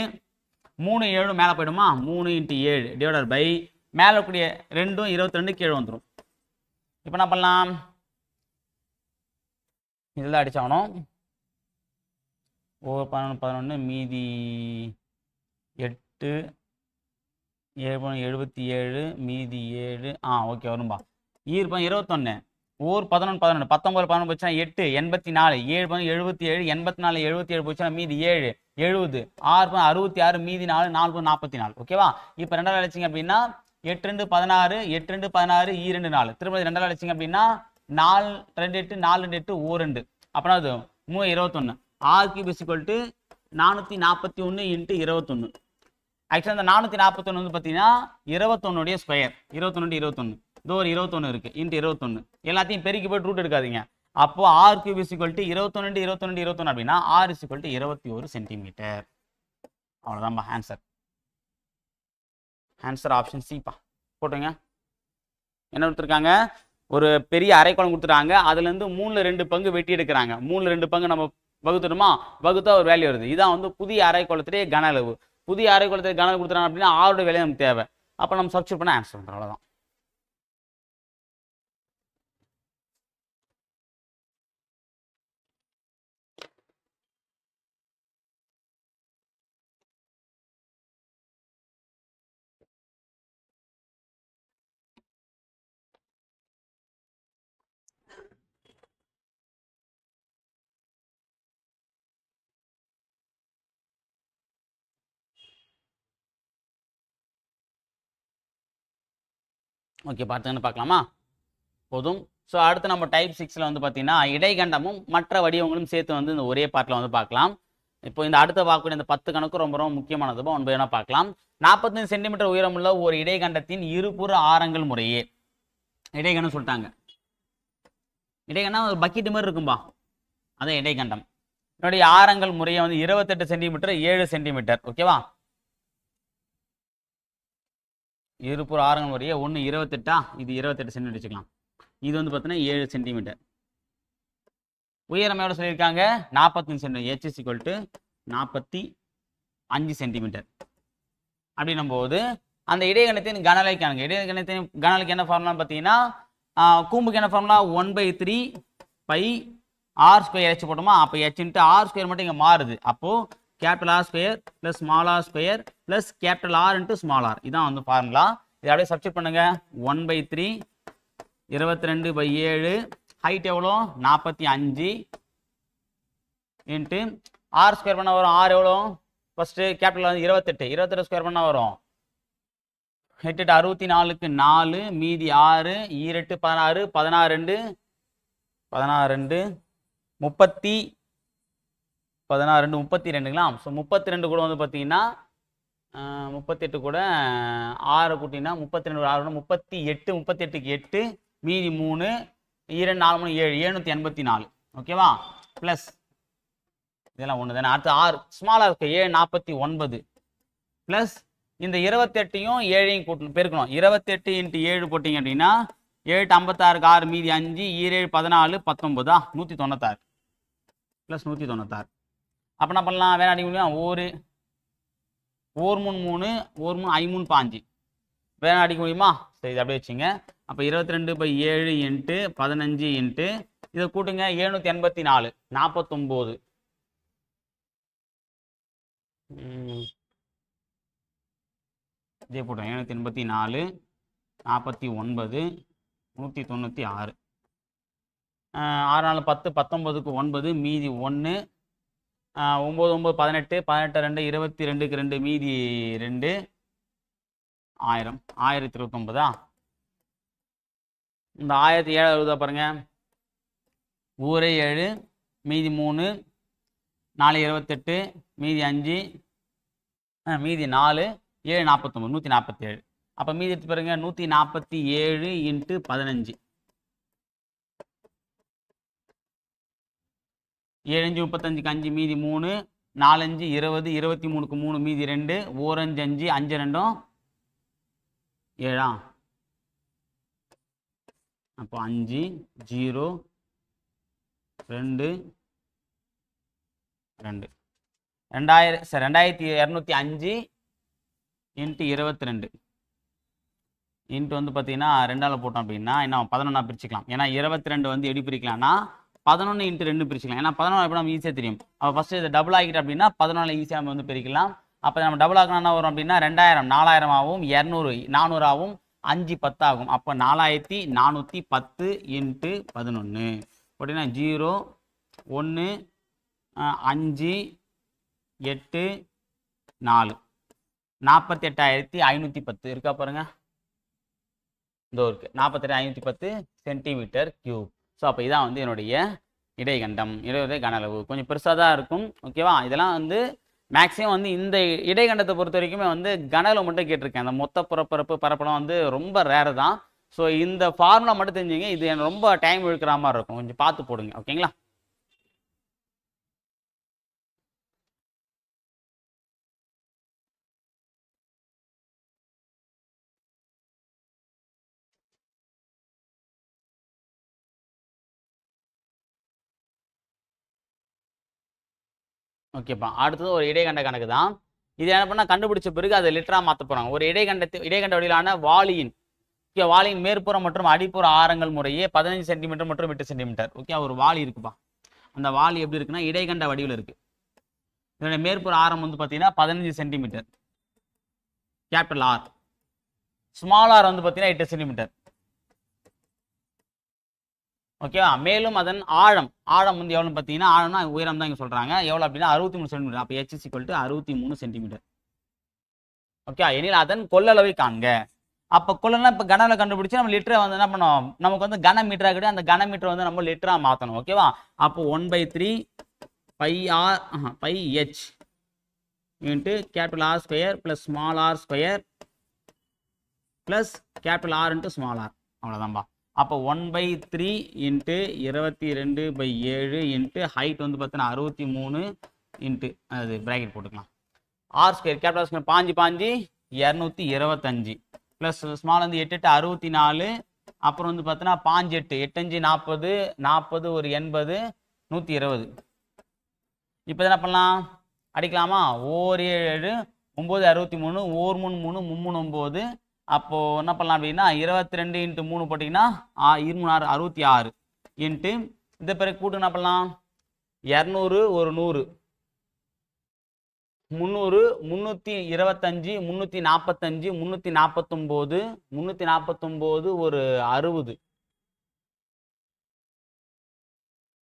A: 3 7 மேலே போயிடுமா? 3 இன்ட்டு 7 டிவைடட் பை மேலே கூடிய 2 22 கீழே வந்துடும். இப்போ என்ன பண்ணலாம்? இதெல்லாம் அடிச்சாகணும். 11 11 மீதி 8 7 77 மீதி 7 ஓகே வரும்பா. ஈர்ப்பம் 21 ஓர் 11 11 19 11 போச்சுன்னா 8 84 7 77 84 77 போச்சுன்னா மீதி 7 70 6 66 மீதி 4 4 44. ஓகேவா? இப்போ 2ஆல் அடிச்சிங்க அப்படின்னா 8 2 16 8 2 16 2 4 திரும்ப 2ஆல் அடிச்சிங்க அப்படின்னா 4 2 8 4 2 8 2. அப்படின்னா அது 3 21. r³ is equal to 441 into 21. ஆக்சுவலாக அந்த 441 வந்து பார்த்தீங்கன்னா 21 ஸ்கொயர். 21 21 இதோ ஒரு 21 இருக்கு இன்ட்டு 21 எல்லாத்தையும் பெருக்கி போட்டு ரூட் எடுக்காதீங்க. அப்போ r³ இஸ் ஈக்குவல் டு 21 21 21 அப்படின்னா r is equal to 21 centimetre. அவ்வளோதான்பா ஆன்சர். ஆன்சர் ஆப்ஷன் சிப்பா. போட்டுங்க. என்ன கொடுத்துருக்காங்க? ஒரு பெரிய அரைக்கோளம் கொடுத்துட்டாங்க. அதுலேருந்து 2 பங்கு வெட்டி எடுக்கிறாங்க. 2 பங்கு நம்ம வகுத்துடுமா? வகுத்தா ஒரு வேல்யூ வருது. இதான் வந்து புதிய அரைக்கோளத்திலே கன அளவு. புதிய அரைக்கோளத்திலே கன அளவு கொடுத்துறாங்க அப்படின்னா ஆரோட வேலையை நமக்கு தேவை. அப்போ நம்ம சப்ஸ்டிட்யூட் பண்ண ஆன்சர் பண்ணுறோம். அவ்வளோதான். ஓகே, பார்த்துங்கன்னு பார்க்கலாமா? போதும். ஸோ அடுத்து நம்ம டைப் 6ல் வந்து பார்த்தீங்கன்னா இடைகண்டமும் மற்ற வடிவங்களும் சேர்த்து வந்து இந்த ஒரே பார்ட்டில் வந்து பார்க்கலாம். இப்போ இந்த அடுத்த பார்க்கக்கூடிய இந்த 10 கணக்கு ரொம்ப ரொம்ப முக்கியமானது. ஒன் பை ஒன்னா பார்க்கலாம். 45 சென்டிமீட்டர் உயரமுள்ள ஒரு இடைகண்டத்தின் இருபுற ஆரங்கள் முறையே இடைகண்டம் சொல்லிட்டாங்க. இடைகண்டம் ஒரு பக்கெட் மாதிரி இருக்கும்பா, அதான் இடைகண்டம். என்னுடைய ஆரங்கள் முறையை வந்து 28 சென்டிமீட்டர் 7 சென்டிமீட்டர். ஓகேவா, இருபுற ஆரங்கள் முறையே ஒன்று 28, இது 28 சென்டிமீட்டர் வச்சுக்கலாம். இது வந்து பார்த்தீங்கன்னா 7 சென்டிமீட்டர். உயரம் எவ்வளோ சொல்லியிருக்காங்க? 45 சென்டிமீட்டர். h = 45 centimetre. அப்படின்னும் போது அந்த இடைகணத்தின் கனலைக்கான இடைகணத்தின் கனலைக்கு என்ன ஃபார்முலான்னு பார்த்தீங்கன்னா, கூம்புக்கு என்ன ஃபார்முலா? 1/3 பை r² h போட்டோமா, அப்போ h × r² மட்டும் இங்கே மாறுது. அப்போது R² + small r² + R × r, இதான் வந்து ஃபார்முலா. இதை அப்படியே சப்ஸ்டிட் பண்ணுங்க. 1/3 22/7 ஹைட் எவ்வளோ? 45 இன்ட்டு r² பண்ண வரும். r எவ்வளோ? ஃபஸ்ட்டு கேபிட்டல் வந்து 28 ஸ்கொயர் பண்ணால் வரும் 8 64க்கு 4 மீதி 6 8 16 16 32ங்களா? ஸோ 32 கூட வந்து பார்த்தீங்கன்னா 38 கூட 6 கூட்டினா 32 6 38 38க்கு 8 மீதி 3 2 4 3 7 784. ஓகேவா? ப்ளஸ் இதெல்லாம் ஒன்று தானே. அடுத்து ஆர் ஸ்மாலாக இருக்கு 749 ப்ளஸ் இந்த 28யும் 7ஐயும் கூட்டணும் பெருக்கணும். 28 × 7 போட்டிங்க அப்படின்னா 7 56க்கு 6 மீதி 5 7 14 19 196 ப்ளஸ் 196. அப்போ என்ன பண்ணலாம்? வேணா அடிக்க முடியும். 1 3 3 1 3 5 3 5 வேணா அடிக்க முடியுமா? சரி, இது அப்படியே வச்சுங்க. அப்போ 22/7 இன்ட்டு 15 இன்ட்டு இதை கூட்டுங்க 784 49 இதே போட்டோம் 784 49 196 6 4 10 19க்கு 9 மீதி 1 9 9 18 18 2 22க்கு 2 மீதி 2 1000 1029. இந்த 1760 பாருங்க. ஊரே 7 மீதி 3 4 28 மீதி 5 மீதி 4 7 49 147. அப்போ மீதி எடுத்து பாருங்க 147 இன்ட்டு 15 7 5 35க்கு 5 மீதி 3 4 5 20 23க்கு 3 மீதி 2 1 5 5 5 2 7. அப்போ 5 0 2 2 2205 இன்ட்டு 22 இன்ட்டு வந்து பார்த்தீங்கன்னா 2ஆல் போட்டோம் அப்படின்னா என்ன 11 பிரிச்சுக்கலாம். ஏன்னா 22 வந்து எப்படி பிரிக்கலாம்னா 11 இன்ட்டு 2 பிரிச்சுக்கலாம். ஏன்னா 11 எப்படி நம்ம ஈஸியாக தெரியும். அப்போ ஃபஸ்ட்டு இதை டபுள் ஆகிட்டு அப்படின்னா 14 ஈஸியாக நம்ம வந்து பிரிக்கலாம். அப்போ நம்ம டபுள் ஆகணும் என்ன வரும் அப்படின்னா 2000 4000 ஆகும், 200 400 ஆகும், 5 10 ஆகும். அப்போ 4410 இன்ட்டு 11 போட்டிங்கன்னா 0 1 5 8 4 48510 இருக்கா பாருங்க. இதோ இருக்கு 48510 சென்டிமீட்டர் கியூப். ஸோ அப்போ இதான் வந்து என்னுடைய இடைகண்டம். இடையுடைய கன அளவு கொஞ்சம் பெருசாக தான் இருக்கும். ஓகேவா? இதெல்லாம் வந்து மேக்ஸிமம் வந்து இந்த இடைகண்டத்தை பொறுத்த வரைக்குமே வந்து கன அளவு மட்டும் கேட்டிருக்கேன். அந்த மொத்த பரப்பளம் வந்து ரொம்ப ரேரு தான். ஸோ இந்த ஃபார்முலா மட்டும் தெரிஞ்சுங்க. இது எனக்கு ரொம்ப டைம் இழுக்கிற மாதிரி இருக்கும். கொஞ்சம் பார்த்து போடுங்க. ஓகேங்களா? ஓகேப்பா, அடுத்தது ஒரு இடைகண்ட கணக்கு தான். இது என்ன பண்ணால் கண்டுபிடிச்ச பிறகு அதை லிட்டராக மாற்ற போகிறாங்க. ஒரு இடைகண்ட வடிவிலான வாளியின் வாளியின் மேற்புறம் மற்றும் அடிப்புற ஆரங்கள் முறையே 15 சென்டிமீட்டர் மற்றும் 8 சென்டிமீட்டர். ஓகே, ஒரு வாளி இருக்குப்பா. அந்த வாளி எப்படி இருக்குன்னா இடைகண்ட வடிவில் இருக்கு. இதோட மேற்புற ஆரம் வந்து பார்த்தீங்கன்னா 15 centimetre capital R. Small r வந்து பார்த்தீங்கன்னா 8 சென்டிமீட்டர். ஓகேவா? மேலும் அதன் ஆழம் வந்து எவ்வளோன்னு பார்த்தீங்கன்னா ஆழம்னா உயரம் தான் இங்கே சொல்கிறாங்க. எவ்வளோ அப்படின்னா 63 சென்டிமீட்டர். அப்போ h = 63 சென்டிமீட்டர். ஓகே, எனில் அதன் கொள்ளளவை காண்க. அப்போ குலம்னா இப்போ கனவில் கண்டுபிடிச்சி நம்ம லிட்டரை வந்து என்ன பண்ணோம், நமக்கு வந்து கன மீட்டராக கிடையாது, அந்த கன மீட்டர் வந்து நம்ம லிட்டராக மாற்றணும். ஓகேவா? அப்போ 1/3 pi h into capital R square plus small r square plus capital R into small r. அவ்வளோதான்பா. அப்போ 1/3 இன்ட்டு 22/7 இன்ட்டு ஹைட் வந்து பார்த்தீங்கன்னா 63 இன்ட்டு அது ப்ராக்கெட் போட்டுக்கலாம். R square capital square 5 225 plus small வந்து 8 64. அப்புறம் வந்து பார்த்தீங்கன்னா 5 8 8 5 40 ஒரு 80 120. இப்போ என்ன பண்ணலாம், அடிக்கலாமா? 1 7 9 63 1 3 3 3 9. அப்போ என்ன பண்ணலாம் அப்படின்னா 22 இன்ட்டு 3 போட்டிங்கன்னா 2 66 இன்ட்டு இந்த பிறகு கூட்டு என்ன பண்ணலாம், 200 ஒரு 100 300 325 345 349 349 ஒரு 60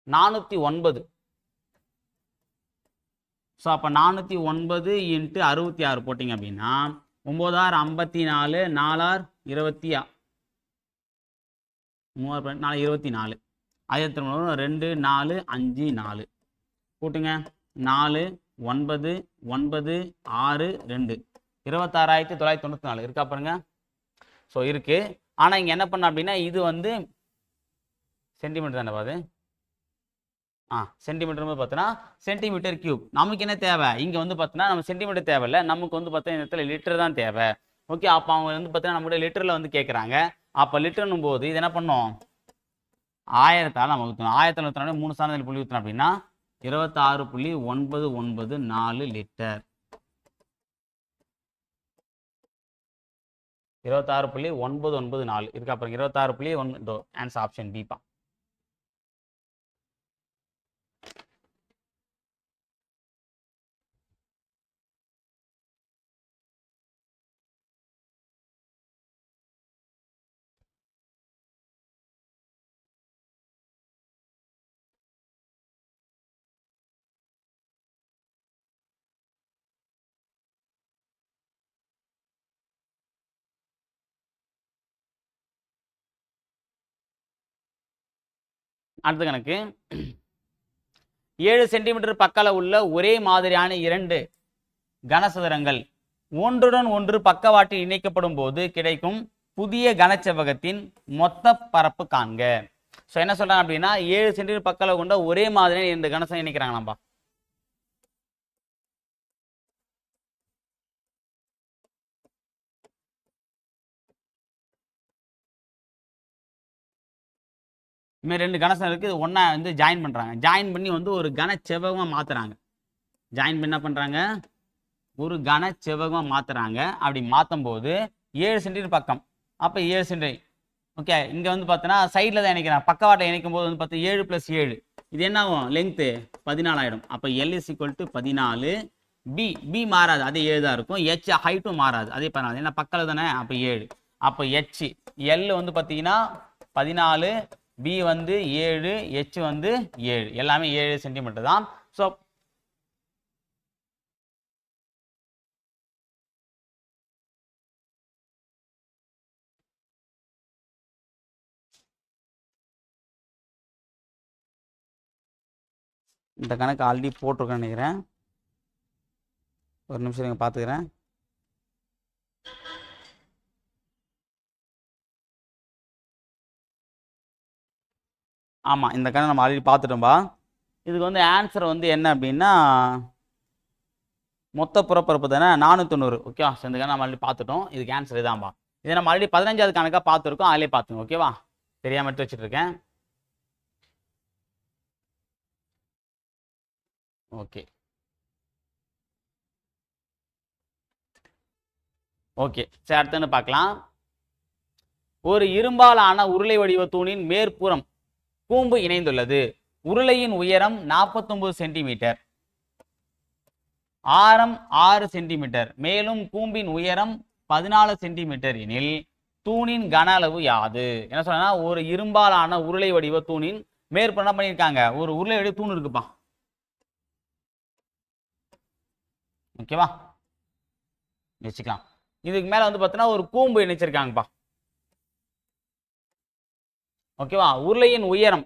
A: 409. ஸோ அப்போ 409 இன்ட்டு 66 போட்டிங்க அப்படின்னா 9 6 54 4 6 20 3 24. அதே 2 4 5 4 கூட்டுங்க 4 9 9 6 2 26,994 இருக்கா பாருங்க. ஸோ இருக்கு. ஆனால் இங்கே என்ன பண்ண அப்படின்னா இது வந்து சென்டிமீட்டர் தானே பாது. சென்டிமீட்டர் பார்த்தோன்னா சென்டிமீட்டர் கியூப். நமக்கு என்ன தேவை இங்கே வந்து பார்த்தோன்னா நம்ம சென்டிமீட்டர் தேவையில்லை, நமக்கு வந்து பார்த்தா இந்த இடத்துல லிட்டர் தான் தேவை. ஓகே, அப்போ அவங்க வந்து பார்த்தீங்கன்னா நம்மளுடைய லிட்டரில் வந்து கேட்குறாங்க. அப்போ லிட்டர்னும் போது இது என்ன பண்ணோம், 1000ஆல் நம்ம ஊற்றணும். 1000 ஊற்றினா 3 சாதனை புள்ளி ஊற்றணும் அப்படின்னா 26.994 லிட்டர். 26.994 இருக்கா அப்புறம் 26.1 ஆன்சர் ஆப்ஷன் பிப்பா. அடுத்த கணக்கு, 7 சென்டிமீட்டர் பக்கல உள்ள ஒரே மாதிரியான 2 கனசதுரங்கள் ஒன்றுடன் ஒன்று பக்கவாட்டில் இணைக்கப்படும் போது கிடைக்கும் புதிய கனச்செவ்வகத்தின் மொத்த பரப்பு காண்க. ஸோ என்ன சொல்றாங்க அப்படின்னா 7 சென்டிமீட்டர் பக்கல கொண்ட ஒரே மாதிரியான 2 கனசம் இணைக்கிறாங்களாம்பா. இதுமாதிரி 2 கனசம் இருக்குது, ஒன்றா வந்து ஜாயின் பண்ணுறாங்க. ஜாயின் பண்ணி வந்து ஒரு கனச்செவ்வகமாக மாற்றுறாங்க. ஜாயின் பண்ணி என்ன பண்ணுறாங்க, ஒரு கனச்செவ்வகமாக மாற்றுறாங்க. அப்படி மாற்றும் போது 7 சென்டிமீட்டர் பக்கம், அப்போ 7 சென்டிமீட்டர். ஓகே, இங்கே வந்து பார்த்தோன்னா சைடில் தான் இணைக்கிறாங்க. பக்கவாட்டில் இணைக்கும் போது வந்து பார்த்தா 7 + 7 இது என்ன ஆகும், லெங்க்த்து 14 ஆகிடும். அப்போ L = 14. பி மாறாது, அதே 7 தான் இருக்கும். H ஹைட்டும் மாறாது, அதே 14. ஏன்னா பக்கத்தில் தானே, அப்போ 7. அப்போ H L வந்து பார்த்தீங்கன்னா 14, B வந்து 7, H வந்து 7, எல்லாமே 7 சென்டிமீட்டர் தான். ஸோ இந்த கணக்கு ஆல்ரெடி போட்டிருக்கேன்னு நினைக்கிறேன். ஒரு நிமிஷம் நீங்கள் பார்த்துக்கிறேன். ஆமாம், இந்த கணக்கு நம்ம ஆல்ரெடி பார்த்துட்டோம்பா. இதுக்கு வந்து ஆன்சர் வந்து என்ன அப்படின்னா மொத்த புறப்பரப்பு தானே 490. ஓகேவா? ஸோ இந்த கணக்கு நம்ம ஆல்ரெடி பார்த்துட்டோம். இதுக்கு ஆன்சர் இதான்பா. இதை நம்ம ஆல்ரெடி 15வது கணக்காக பார்த்துருக்கோம், அதிலே பார்த்துங்க. ஓகேவா? தெரியாமல் எடுத்து வச்சுட்டு இருக்கேன். ஓகே ஓகே சரி, அடுத்து பார்க்கலாம். ஒரு இரும்பாலான உருளை வடிவ தூணின் மேற்புறம் கூம்பு இணைந்துள்ளது. உருளையின் உயரம் 49 சென்டிமீட்டர், ஆரம் 6 சென்டிமீட்டர், மேலும் கூம்பின் உயரம் 14 சென்டிமீட்டர் எனில் தூணின் கன அளவு யாது? என்ன சொல்றேன்னா, ஒரு இரும்பாலான உருளை வடிவ தூணின் மேற்புறம் என்ன பண்ணியிருக்காங்க, ஒரு உருளை வடிவ தூண் இருக்குப்பா. ஓகேவா? வச்சுக்கலாம். இதுக்கு மேல வந்து பார்த்தீங்கன்னா ஒரு கூம்பு இணைச்சிருக்காங்கப்பா. ஓகேவா? உருளையின் உயரம்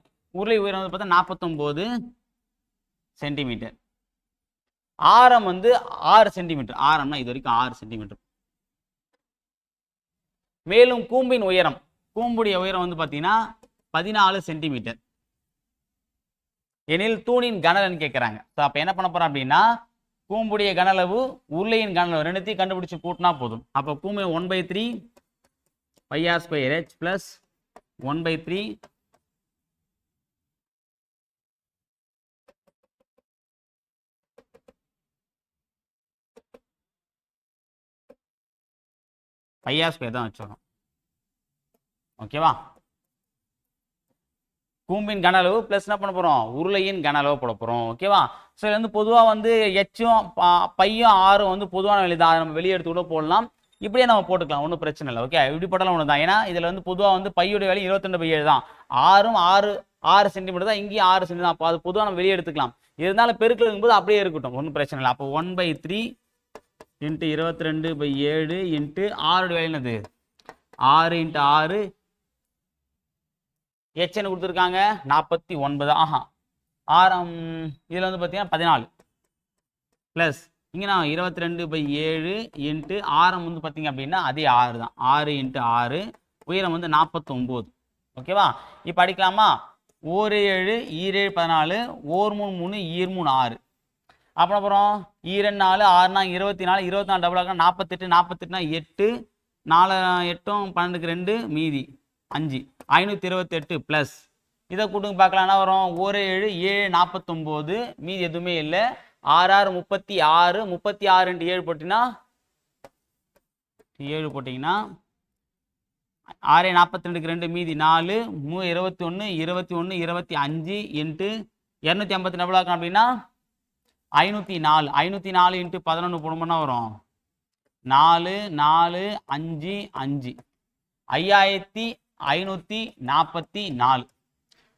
A: வந்து பார்த்தா 49 சென்டிமீட்டர். ஆரம் வந்து 6 சென்டிமீட்டர். ஆரம்னா இது வரைக்கும் 6 சென்டிமீட்டர். மேலும் கூம்பின் உயரம், கூம்புடைய உயரம் வந்து பார்த்தீங்கன்னா 14 சென்டிமீட்டர். எனில் தூணின் கனளன்னு கேட்குறாங்க. ஸோ அப்போ என்ன பண்ண போறோம் அப்படின்னா, கூம்புடைய கனளவு உருளையின் கனளவு ரெண்டுத்தையும் கண்டுபிடிச்சு கூட்டினா போதும். அப்போ கூம்பு 1/3 πr² h பிளஸ் 1/3 πr² தான் வச்சிடணும். ஓகேவா? கூம்பின் கன அளவு பிளஸ் என்ன பண்ண போறோம், உருளையின் கன அளவு போட போறோம். ஓகேவா? ஸோ இது வந்து பொதுவாக வந்து எச்சும் பையும் ஆறும் வந்து பொதுவான வெளி தான், நம்ம வெளியே எடுத்து கூட போடலாம், இப்படியே நம்ம போட்டுக்கலாம், ஒன்றும் பிரச்சனை இல்லை. ஓகே, இப்படி போட்டாலும் ஒன்று தான். ஏன்னா இதில் வந்து பொதுவாக வந்து பையுடைய வேலை 22/7 தான். ஆறும் 6 சென்டிமீட்டர் தான், இங்கேயும் 6 சென்டிமீட்டர் தான். அப்போ அது பொதுவாக நம்ம வெளியே எடுத்துக்கலாம். இருந்தாலும் பெருக்கல் இருக்கும்போது அப்படியே இருக்கட்டும், ஒன்றும் பிரச்சனை இல்லை. அப்போ 1/3 × 22/7 × 6 வேலை என்னது 6 × 6 எச்சன்னு கொடுத்துருக்காங்க 49. ஆஹா, ஆரம் இதில் வந்து பார்த்தீங்கன்னா 14 ப்ளஸ் இங்கே நான் 22/7 × ஆரம் வந்து பார்த்தீங்க அப்படின்னா அதே 6 தான். 6 × 6 உயரம் வந்து 49. ஓகேவா? இப்போ அடிக்கலாமா? 1 7 7 14 1 3 3 2 3 6. அப்புறம் 2 4 6 24 24 டபுள் ஆக 48 48னா 8 4 8 12க்கு 2 மீதி 5 528 ப்ளஸ் இதை கூட்டுங்க பார்க்கலாம்னா வரும் 1 7 7 49 மீதி எதுவுமே இல்லை. 6 6 36 36 × 7 போட்டிங்கன்னா 7 போட்டிங்கன்னா 6 42க்கு 2 மீதி 4 3 21 21 25 × 250 டபுள் ஆக்கணும் அப்படின்னா 504 504 × 11 போடும்போது வரும் 4 4 5 5 5544.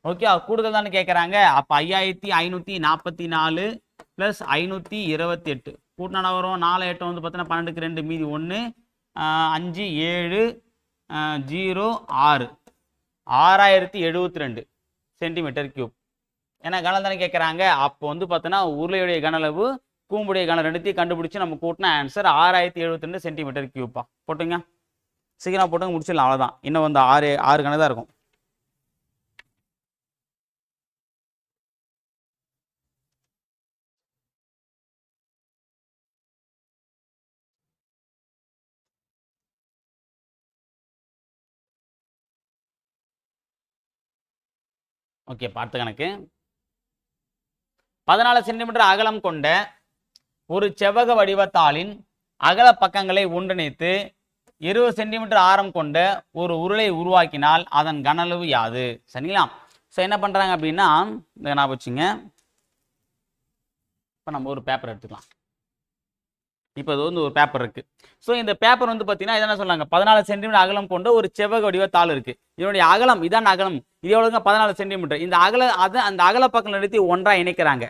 A: ஓகே, கூடுதல் தானே கேட்குறாங்க. அப்போ 5544 ப்ளஸ் 528 கூட்டினா வரும் 4 8 வந்து பார்த்தீங்கன்னா 12க்கு 2 மீதி 1 5 7 0 6 6072 சென்டிமீட்டர் கியூப். ஏன்னா கனம் தானே கேட்குறாங்க. அப்போ வந்து பார்த்தோன்னா உருளையுடைய கன அளவு கூம்புடைய கனம் ரெண்டுத்தையும் கண்டுபிடிச்சி நம்ம கூட்டினா ஆன்சர் 6072 சென்டிமீட்டர் கியூப்பா. போட்டுங்க, சீக்கிரம் போட்டுங்க, முடிச்சிடலாம். அவ்வளோதான். இன்னும் வந்து 6 கணக்கு தான் இருக்கும். ஓகே, பார்த்த கணக்கு 14 சென்டிமீட்டர் அகலம் கொண்ட ஒரு செவ்வக வடிவத்தாளின் அகல பக்கங்களை ஒன்றிணைத்து 20 சென்டிமீட்டர் ஆரம் கொண்ட ஒரு உருளை உருவாக்கினால் அதன் கன அளவு யாது? சரிங்களா? ஸோ என்ன பண்ணுறாங்க அப்படின்னா, இந்த ஞாபகம் வச்சுங்க. இப்போ நம்ம ஒரு பேப்பர் எடுத்துக்கலாம். இப்போ இது வந்து ஒரு பேப்பர் இருக்குது. ஸோ இந்த பேப்பர் வந்து பார்த்தீங்கன்னா என்ன சொல்கிறாங்க, 14 சென்டிமீட்டர் அகலம் கொண்ட ஒரு செவ்வக வடிவத்தாள் இருக்குது. இதனுடைய அகலம் இதான் அகலம், இது எவ்வளோங்க 14 சென்டிமீட்டர். இந்த அந்த அகல பக்கம் நிறுத்தி ஒன்றாக இணைக்கிறாங்க.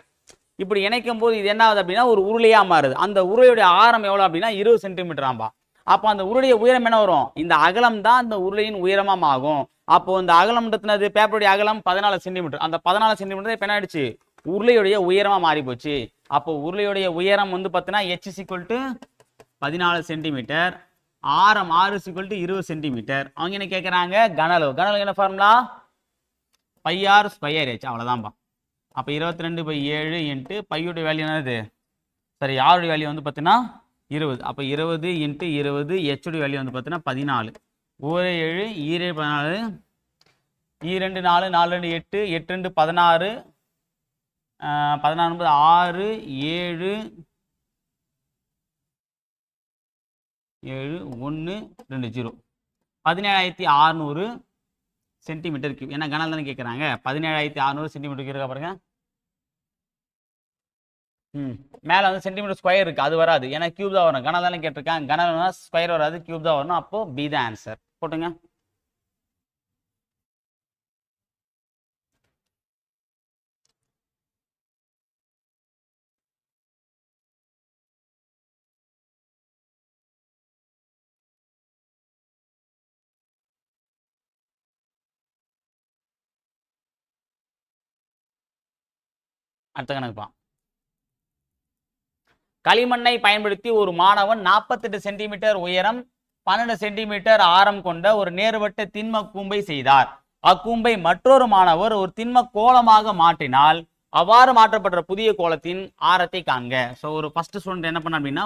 A: இப்படி இணைக்கும் போது இது என்ன ஆகுது அப்படின்னா ஒரு உருளையாக மாறுது. அந்த உருளையுடைய ஆரம் எவ்வளோ அப்படின்னா 20 சென்டிமீட்டர் ஆம்பா. அப்போ அந்த உருளைய உயரம் என்ன வரும், இந்த அகலம் தான் அந்த உருளையின் உயரமாக ஆகும். அப்போ இந்த அகலம்ன்றது பேப்பருடைய அகலம் 14 சென்டிமீட்டர். அந்த 14 சென்டிமீட்டர் இப்போ என்ன ஆயிடுச்சு, உருளையுடைய உயரமாக மாறி போச்சு. அப்போ உருளையுடைய உயரம் வந்து பார்த்தீங்கன்னா h = 14 சென்டிமீட்டர், ஆரம் r = 20 சென்டிமீட்டர். அவங்க என்ன கேட்குறாங்க, கனளவு என்ன ஃபார்முலா, πr²h. அவ்வளோதான்பா. அப்போ 22/7 × பையுடைய வேல்யூ என்னது, சரி ஆருடைய வேல்யூ வந்து பார்த்தீங்கன்னா 20. அப்போ 20 × 20 ஹெச்சுடைய வேல்யூ வந்து பார்த்தீங்கன்னா 14. 1 7 7 14 2 4 4 2 8 8 2 16 16 6 7 7 1 2 0 17600 சென்டிமீட்டர் கியூப். ஏன்னா கனல் தானே கேட்குறாங்க. 17600 சென்டிமீட்டர் இருக்கா பாருங்க. மேலே வந்து சென்டிமீட்டர் ஸ்கொயர் இருக்குது, அது வராது. ஏன்னா கியூப் தான் வரும். கனல் தானே கேட்டிருக்காங்க. கனல்னா ஸ்கொயர் வராது, கியூப் தான் வரணும். அப்போ பி தான் ஆன்சர். போட்டுங்க. அடுத்த கணக்குப்பா. களிமண்ணை பயன்படுத்தி ஒரு மாணவன் 48 சென்டிமீட்டர் உயரம் 12 சென்டிமீட்டர் ஆரம் கொண்ட ஒரு நேர்வட்ட திண்ம கூம்பை செய்தார். அக்கூம்பை மற்றொரு மாணவர் ஒரு திண்ம கோளமாக மாற்றினால் அவ்வாறு மாற்றப்பட்ட புதிய கோளத்தின் ஆரத்தை காண்க. ஸோ ஒரு ஃபர்ஸ்ட் ஸ்டூடெண்ட் என்ன பண்ண அப்படின்னா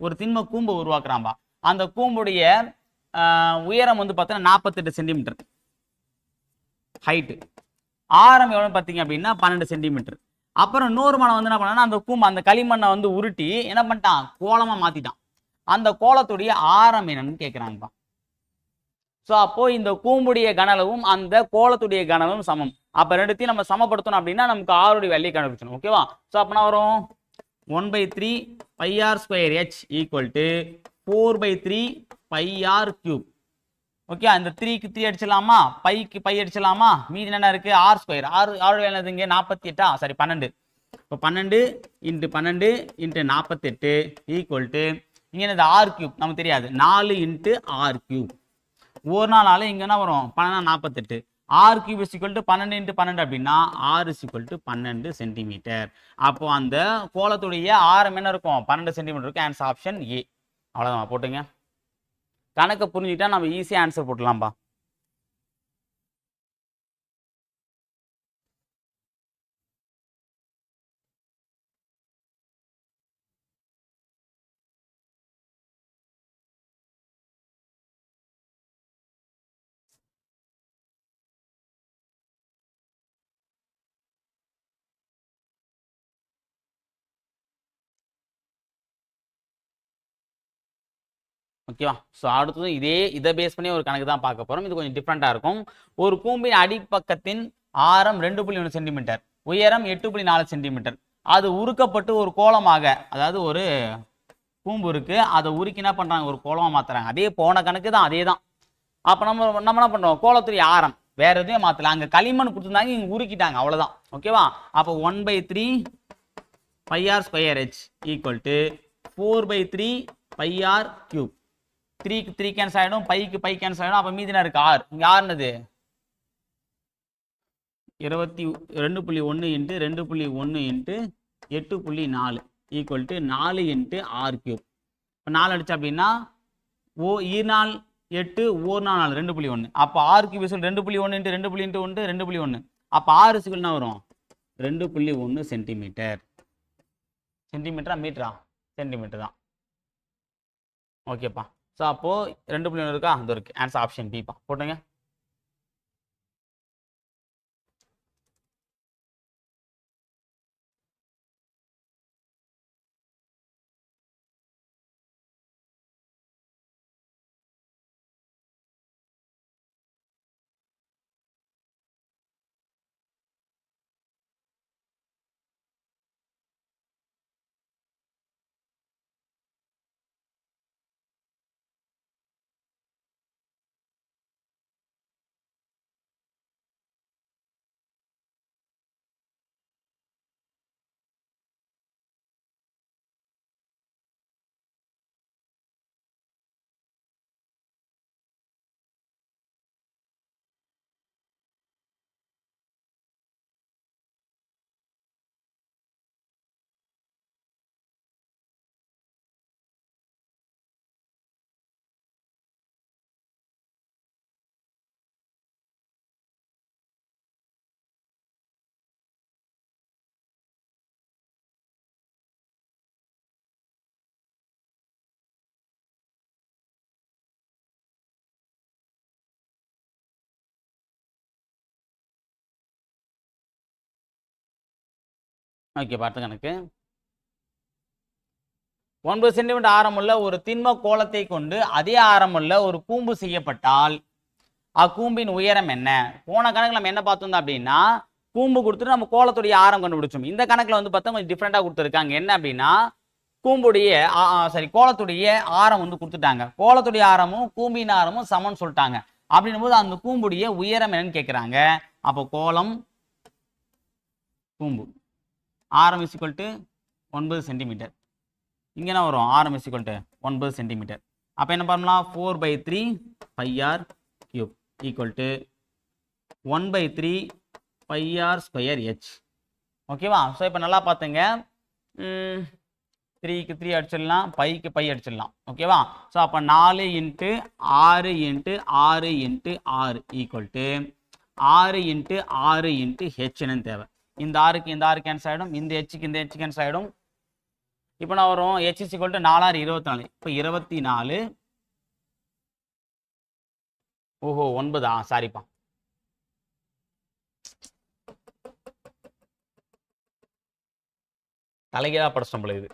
A: ஒரு திண்ம கூம்பை உருவாக்குறான்பா. அந்த கூம்புடைய உயரம் வந்து பார்த்தீங்கன்னா 48 சென்டிமீட்டர் ஹைட்டு, ஆரம் எவ்வளவு பார்த்தீங்க அப்படின்னா 12 சென்டிமீட்டர். அப்புறம் இன்னொரு மாணவன் வந்து என்ன பண்ணா அந்த களிமண்ணை வந்து உருட்டி என்ன பண்ணிட்டான், கோலமா மாத்திட்டான். அந்த கோலத்துடைய ஆரம் என்னன்னு கேட்கிறாங்கப்பா. ஸோ அப்போ இந்த கூம்புடைய கனளவும் அந்த கோலத்துடைய கனளவும் சமம். அப்ப ரெண்டுத்தையும் நம்ம சமப்படுத்தணும் அப்படின்னா நமக்கு ஆருடைய வேல்யூ கண்டுபிடிச்சணும். ஓகேவா? ஸோ அப்போ வரும் 1/3 πr² h equal to 4/3 πr³ okay. அந்த 3க்கு 3 அடிச்சிடலாமா, பைக்கு பை அடிச்சிடலாமா, மீதி என்ன இருக்கு r². ஆருடைய வேல்யூ இங்கே 48 சாரி 12. இப்போ 12 × 12 × 48 ஈக்குவல் டு இங்கே என்னது r³ நமக்கு தெரியாது, 4 × r³. ஒரு நாள் இங்கே என்ன வரும் 48. r³ = 12 × 12 அப்படின்னா r = 12 சென்டிமீட்டர். அப்போ அந்த கோலத்துடைய ஆரம் என்ன இருக்கும், 12 சென்டிமீட்டர் இருக்கும். ஆன்சர் ஆப்ஷன் ஏ. அவ்வளோதான் போட்டுங்க. கணக்கை புரிஞ்சுக்கிட்டா நம்ம ஈஸியாக ஆன்சர் போட்டுடலாம்பா. ஓகேவா? ஸோ அடுத்தது இதை பேஸ் பண்ணி ஒரு கணக்கு தான் பார்க்க போகிறோம். இது கொஞ்சம் டிஃப்ரெண்ட்டாக இருக்கும். ஒரு கூம்பின் அடிப்பக்கத்தின் ஆரம் 2.1 சென்டிமீட்டர், உயரம் 8.4 சென்டிமீட்டர். அது உருக்கப்பட்டு ஒரு கோலமாக, அதாவது ஒரு கூம்பு இருக்கு, அதை உருக்கி என்ன பண்ணுறாங்க, ஒரு கோலமாக மாற்றுறாங்க. அதே போன கணக்கு தான், அதே தான். அப்போ நம்ம என்ன பண்ணுறோம், கோலத்துடைய ஆரம் வேற எதுவும் மாற்றலாம். அங்கே களிமண் கொடுத்துருந்தாங்க, இங்கே உருக்கிட்டாங்க, அவ்வளோதான். ஓகேவா? அப்போ 1/3 πr² h equal to 4/3 πr³. 3க்கு 3 cancel ஆகிடும், பைக்கு பை கேன்சல் ஆகிடும். அப்போ மீதி என்ன இருக்கு, ஆர். இங்கே ஆறுனது 22.1 × 2.1 × 8.4 ஈக்குவல் டு 4 × r³. இப்போ 4 அடிச்சா அப்படின்னா 4 8 4 2.1. அப்போ r³ 2.1 × 2.1 2.1. அப்போ r என்ன வரும் 2.1 சென்டிமீட்டர். சென்டிமீட்டரா மீட்டரா, சென்டிமீட்டர் தான். ஓகேப்பா. ஸோ அப்போ 2.1 இருக்கா, அது இருக்கு. ஆன்சர் ஆப்ஷன் பிப்பா. போட்டுங்க. ஓகே, பார்த்து கணக்கு. 9 சென்டிமீட்டர் ஆரமுள்ள ஒரு திண்ம கோலத்தை கொண்டு அதே ஆரமுள்ள ஒரு கூம்பு செய்யப்பட்டால் அக்கூம்பின் உயரம் என்ன? போன கணக்கில் நம்ம என்ன பார்த்தோம் அப்படின்னா கூம்பு கொடுத்துட்டு நம்ம கோலத்துடைய ஆரம் கண்டுபிடிச்சோம். இந்த கணக்கில் வந்து பார்த்தா கொஞ்சம் டிஃப்ரெண்டாக கொடுத்துருக்காங்க. என்ன அப்படின்னா கோலத்துடைய ஆரம் வந்து கொடுத்துட்டாங்க. கோலத்துடைய ஆரமும் கூம்பின் ஆரமும் சமம்னு சொல்லிட்டாங்க. அப்படின்னும் போது அந்த கூம்புடைய உயரம் என்னன்னு கேட்குறாங்க. அப்போ கோலம் கூம்பு ஆரம் = 9 சென்டிமீட்டர். இங்கே என்ன வரும், ஆரம் = 9 சென்டிமீட்டர். அப்போ என்ன பண்ணலாம், 4/3 πr³ equal to 1/3 πr² h. ஓகேவா? ஸோ இப்போ நல்லா பார்த்துங்க. 3க்கு 3 அடிச்சிடலாம், பைக்கு பை அடிச்சிடலாம். ஓகேவா? ஸோ அப்போ 4 × 6 × 6 × 6 ஈக்குவல் டு 6 × 6 × ஹெச்னு தேவை. இந்த ஆறுக்கு இந்த ஆறு கேன்சல் ஆகிடும், இந்த ஹெச்சுக்கு இந்த ஹெச் கேன்சல் ஆகிடும். இப்போ நான் வரும் ஹெச் இஸ் ஈக்குவல் டு 4 6 24. இப்போ 24. ஓஹோ 9. சாரிப்பா, தலைகீழா படிச்சிட்டோம் போல இது.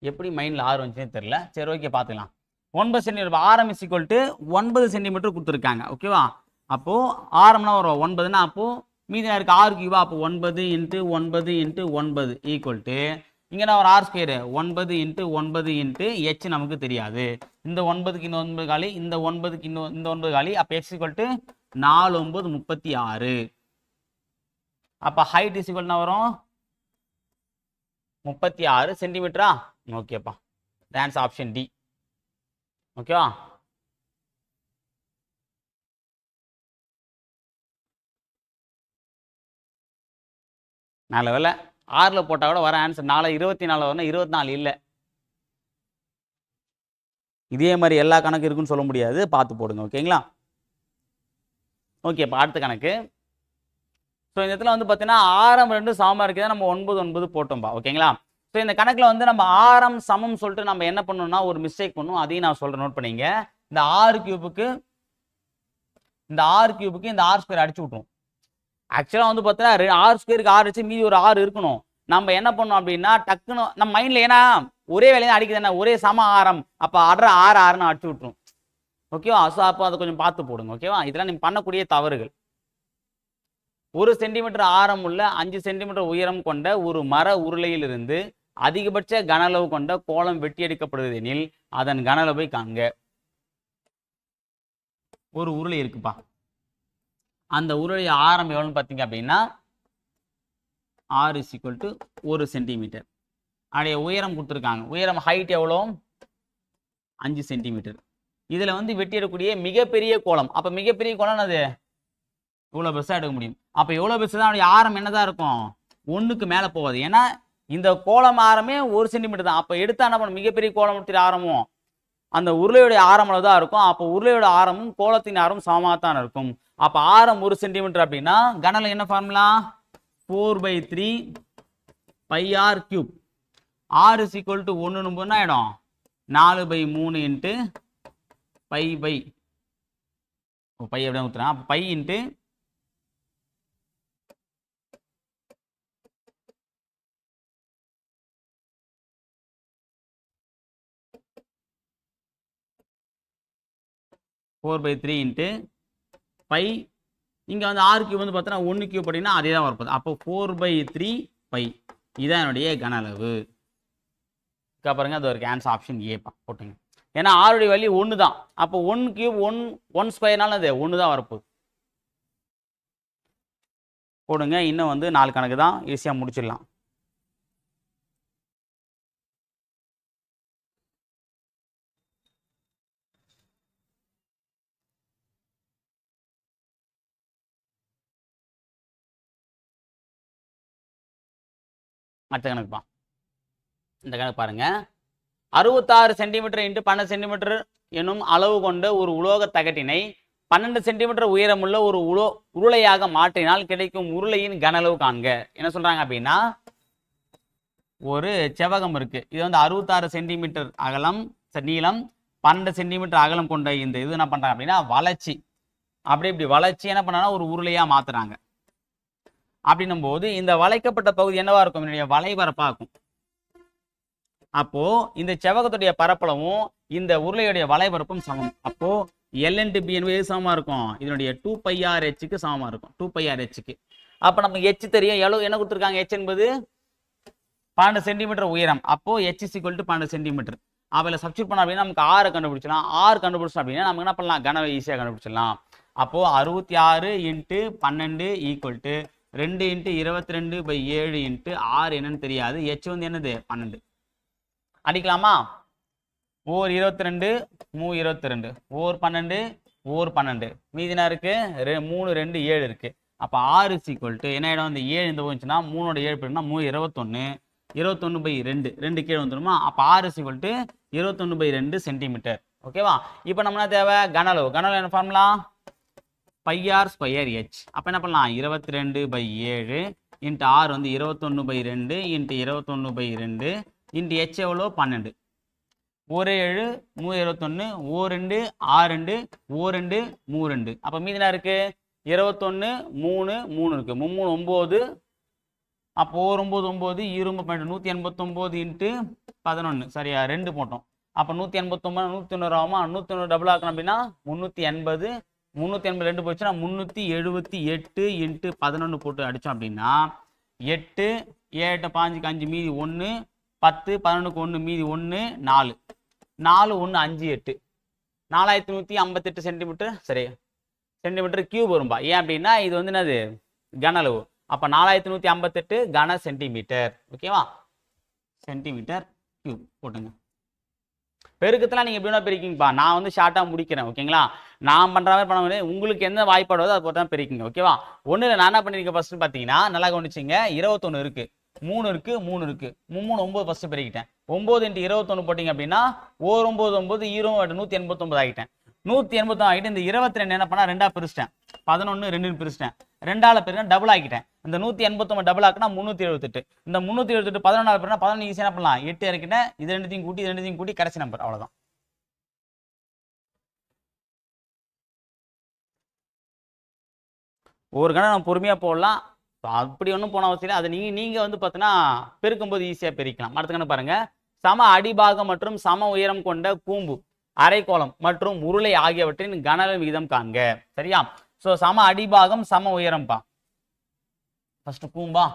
A: எப்படி மைண்டில் 6 வந்துச்சுன்னு தெரியல. சரி ஓகே பார்த்துக்கலாம். 9 சென்டிமீட்டர் ஆரம் இஸ் ஈக்குவல் டு 9 சென்டிமீட்டர் கொடுத்துருக்காங்க. ஓகேவா? அப்போது ஆரம்னா வரும் 9னா, அப்போது மீதி இருக்கு 6 கியூபா. அப்போ 9 × 9 × 9 ஈக்குவல் டு இங்கே நான் ஒரு ஆர் ஸ்கொயரு 9 × 9 × ஹெச் நமக்கு தெரியாது. இந்த 9க்கு இந்த 9 காலி, இந்த 9க்கு இந்த 9 காலி. அப்போ எக்ஸ் ஈக்குவல் டு 4 9 36. அப்போ ஹைட் இஸ் ஈக்குவல்னா வரும் 36 சென்டிமீட்டரா? ஓகேப்பா, ஆன்சர் ஆப்ஷன் டி. ஓகேவா? நல்ல வேலை 6ல் போட்டால் கூட வர ஆன்சர் 4 24 வரணும், 24 இல்லை. இதே மாதிரி எல்லா கணக்கு இருக்குன்னு சொல்ல முடியாது, பார்த்து போடுங்க. ஓகேங்களா? ஓகேப்பா, அடுத்த கணக்கு. ஸோ இந்த இடத்துல வந்து பார்த்தீங்கன்னா ஆரம் 2 சமமாக இருக்குது, நம்ம 9 9 போட்டோம்பா. ஓகேங்களா? ஸோ இந்த கணக்கில் வந்து நம்ம ஆரம் சமம் சொல்லிட்டு நம்ம என்ன பண்ணணும்னா ஒரு மிஸ்டேக் பண்ணும், அதையும் நான் சொல்கிறேன், நோட் பண்ணிங்க. இந்த 6 கியூபுக்கு இந்த ஆர் ஸ்கொயர் அடிச்சு விட்ருவோம். ஆக்சுவலாக வந்து பார்த்தீங்கன்னா ஆர் ஸ்கொயருக்கு 6 வச்சு மீதி ஒரு 6 இருக்கணும். நம்ம என்ன பண்ணோம் அப்படின்னா டக்குன்னு நம்ம மைண்டில், ஏன்னா ஒரே வேலையை தான் அடிக்குது, என்ன ஒரே சம ஆரம், அப்போ 6 அடிச்சு விட்ரும். ஓகேவா? ஸோ அப்போ அதை கொஞ்சம் பார்த்து போடுங்க. ஓகேவா? இதெல்லாம் நீங்கள் பண்ணக்கூடிய தவறுகள். 1 சென்டிமீட்டர் ஆரம் உள்ள 5 சென்டிமீட்டர் உயரம் கொண்ட ஒரு மர உருளையிலிருந்து அதிகபட்ச கன அளவு கொண்ட கோளம் வெட்டி எடுக்கப்படுவது எனில் அதன் கன அளவை காண்க. ஒரு உருளை இருக்குப்பா, அந்த உருளை ஆரம் எவ்வளோன்னு பார்த்தீங்க அப்படின்னா r = 1 சென்டிமீட்டர். அதோடைய உயரம் கொடுத்துருக்காங்க. உயரம் ஹைட் எவ்வளோ? 5 சென்டிமீட்டர். இதில் வந்து வெட்டி எடுக்கக்கூடிய மிகப்பெரிய கோளம், அப்போ மிகப்பெரிய கோளம் அது இவ்வளோ பெருசாக எடுக்க முடியும். அப்போ எவ்வளோ பெருசு தான் அதோடைய ஆரம் என்னதான் இருக்கும்? 1க்கு மேலே போகாது. ஏன்னா இந்த கோளம் ஆரமே 1 சென்டிமீட்டர் தான். அப்போ எடுத்தா என்ன பண்ணும்? மிகப்பெரிய கோளத்தின் ஆரமும் அந்த உருளையுடைய ஆரம் அளவு தான் இருக்கும். அப்போ உருளையோட ஆரமும் கோளத்தின் ஆரமும் சமமாக தான் இருக்கும். அப்போ ஆரம் 1 சென்டிமீட்டர் அப்படின்னா கனல என்ன ஃபார்முலா? 4/3 πr3. r = 1 போது ஆகிடும் 4/3 × π எப்படி ஊற்றுறேன்? அப்போ π × 4/3 × π. இங்கே வந்து r கியூப் வந்து பார்த்தோன்னா 1 கியூப் அப்படின்னா அதே தான் வரப்போகுது. அப்போ 4/3 π இதுதான் என்னுடைய கன அளவு. பாருங்க, அது ஒரு ஆன்சர் ஆப்ஷன் ஏப்பா போட்டுங்க. ஏன்னா ஆருடைய வேல்யூ 1 தான். அப்போ 1 கியூப் 1 ஸ்கொயர்னால அது 1 தான் வரப்போகுது. போடுங்க. இன்னும் வந்து 4 கணக்கு தான், ஈஸியாக முடிச்சிடலாம். அடுத்த கணக்குப்பா. இந்த கணக்கு பாருங்க. 66 சென்டிமீட்டர் × 12 சென்டிமீட்டர் எனும் அளவு கொண்ட ஒரு உலோக தகட்டினை 12 சென்டிமீட்டர் உயரமுள்ள ஒரு உருளையாக மாற்றினால் கிடைக்கும் உருளையின் கன அளவு காண்க. என்ன சொல்றாங்க அப்படின்னா, ஒரு செவ்வகம் இருக்கு. இது வந்து 66 சென்டிமீட்டர் அகலம் நீளம், 12 சென்டிமீட்டர் அகலம் கொண்ட இந்த இது என்ன பண்றாங்க அப்படின்னா வளைச்சி இப்படி வளைச்சி என்ன பண்ணாங்கன்னா ஒரு உருளையா மாத்துறாங்க. அப்படின்னும் போது இந்த வளைக்கப்பட்ட பகுதி என்னவா இருக்கும்? என்னுடைய வளைபரப்பா இருக்கும். அப்போ இந்த செவ்வகத்துடைய பரப்பளவும் இந்த உருளையுடைய வளைபரப்பும் சமம். அப்போ L × B என்பது சமமா இருக்கும், இதனுடைய 2πrh சமமா இருக்கும். 2πrh. அப்போ நமக்கு h தெரியும். எவ்வளவு என்ன கொடுத்துருக்காங்க? h என்பது 12 சென்டிமீட்டர் உயரம். அப்போ h = 12 சென்டிமீட்டர். அவளை சப்ஸ்டியூட் பண்ண அப்படின்னா நமக்கு r கண்டுபிடிச்சலாம். r கண்டுபிடிச்சோம் அப்படின்னா நமக்கு என்ன பண்ணலாம்? கனவை ஈஸியாக கண்டுபிடிச்சிடலாம். அப்போ 66 × 12 = 2 × 22/7 × r என்னன்னு தெரியாது. h வந்து என்னது? 12. அடிக்கலாமா? ஓர் 22 மூ 22 ஓர் 12 ஓர் 12 மீதினா இருக்கு 3 2 7 இருக்கு. அப்போ r என்ன இடம் இந்த 7 இந்த போச்சுன்னா 3ஓட 7 பெருக்குனா 3 21 21/2 2 கீழே வந்துருமா? அப்போ r 21/2 சென்டிமீட்டர். ஓகேவா? இப்போ நம்ம என்ன தேவை? கனளவு. கனளவு என்ன ஃபார்முலா? πr square h. அப்போ என்ன பண்ணலாம்? 22/7 இன்ட்டு r வந்து 21/2 இன்ட்டு 21/2 இன்ட்டு h எவ்வளோ? 12. ஒரு 7 3 21 2 6 2 3 அப்போ மீதி என்ன இருக்கு? 21 3 3 இருக்கு. 3 9. அப்போ 9 9 189 இன்ட்டு 11 சரியா 2 போட்டோம். அப்போ 189 190 ஆகுமா? 190 டபுள் ஆக்கணும் அப்படின்னா 380 380 2 போச்சுன்னா 378 இன்ட்டு 11 போட்டு அடித்தோம் அப்படின்னா 8 7 5 5 மீதி 1 10 11க்கு 1 மீதி 1 4 4 1 5 8 4158 சென்டிமீட்டர் சரி சென்டிமீட்டர் கியூப் வரும்பா. ஏன் அப்படின்னா இது வந்து என்னது? கனளவு. அப்போ 4158 கன சென்டிமீட்டர். ஓகேவா? சென்டிமீட்டர் கியூப் போட்டுங்க. பெருக்கத்தெல்லாம் நீங்கள் எப்படின்னா பெருக்கிங்கப்பா. நான் வந்து ஷார்ட்டாக முடிக்கிறேன். ஓகேங்களா? நான் பண்ணுற மாதிரி பண்ண முடியாது. உங்களுக்கு எந்த வாய்ப்பாடுவதோ அதை போட்டு தான் பெருக்கிங்க. ஓகேவா? ஒன்றும் இல்லை, நான் என்ன பண்ணியிருக்கேன் ஃபஸ்ட்டு பார்த்தீங்கன்னா நல்லா கவனிச்சிங்க. 21 இருக்குது 3 இருக்குது 3 இருக்குது 3 9 ஃபஸ்ட்டு பெருக்கிட்டேன். 9 இன்ட்டு 21 போட்டிங்க அப்படின்னா 1 9 9 189 ஆகிட்டேன். 189 ஆகிட்டு இந்த 22 என்ன பண்ணால் 2ஆக பிரிச்சிட்டேன். 11 2 பிரிச்சிட்டேன். 2ஆல் பெருக்கா டபுள் ஆக்கிட்டேன். இந்த 189 டபுள் ஆக்குனா 378. இந்த 378 11ஆல் பெருக்கா 11 ஈஸியாக என்ன பண்ணலாம்? 8 இறக்கிட்டேன். இது ரெண்டுத்தையும் கூட்டி கடைசி நம்பர். அவ்வளோதான். ஒரு கணம் நம்ம பொறுமையாக போடலாம். அப்படி ஒன்றும் போன அவசியம் இல்லை. அதை நீங்கள் வந்து பார்த்தீங்கன்னா பெருக்கும்போது ஈஸியாக பெருக்கலாம். அடுத்த கணக்கு பாருங்க. சம அடிபாகம் மற்றும் சம உயரம் கொண்ட கூம்பு, அரைக்கோளம் மற்றும் உருளை ஆகியவற்றின் கனளவு விகிதம் காண்க. சரியா? ஸோ சம அடிபாகம் சம உயரம்பா. ஃபர்ஸ்ட் கூம்பா,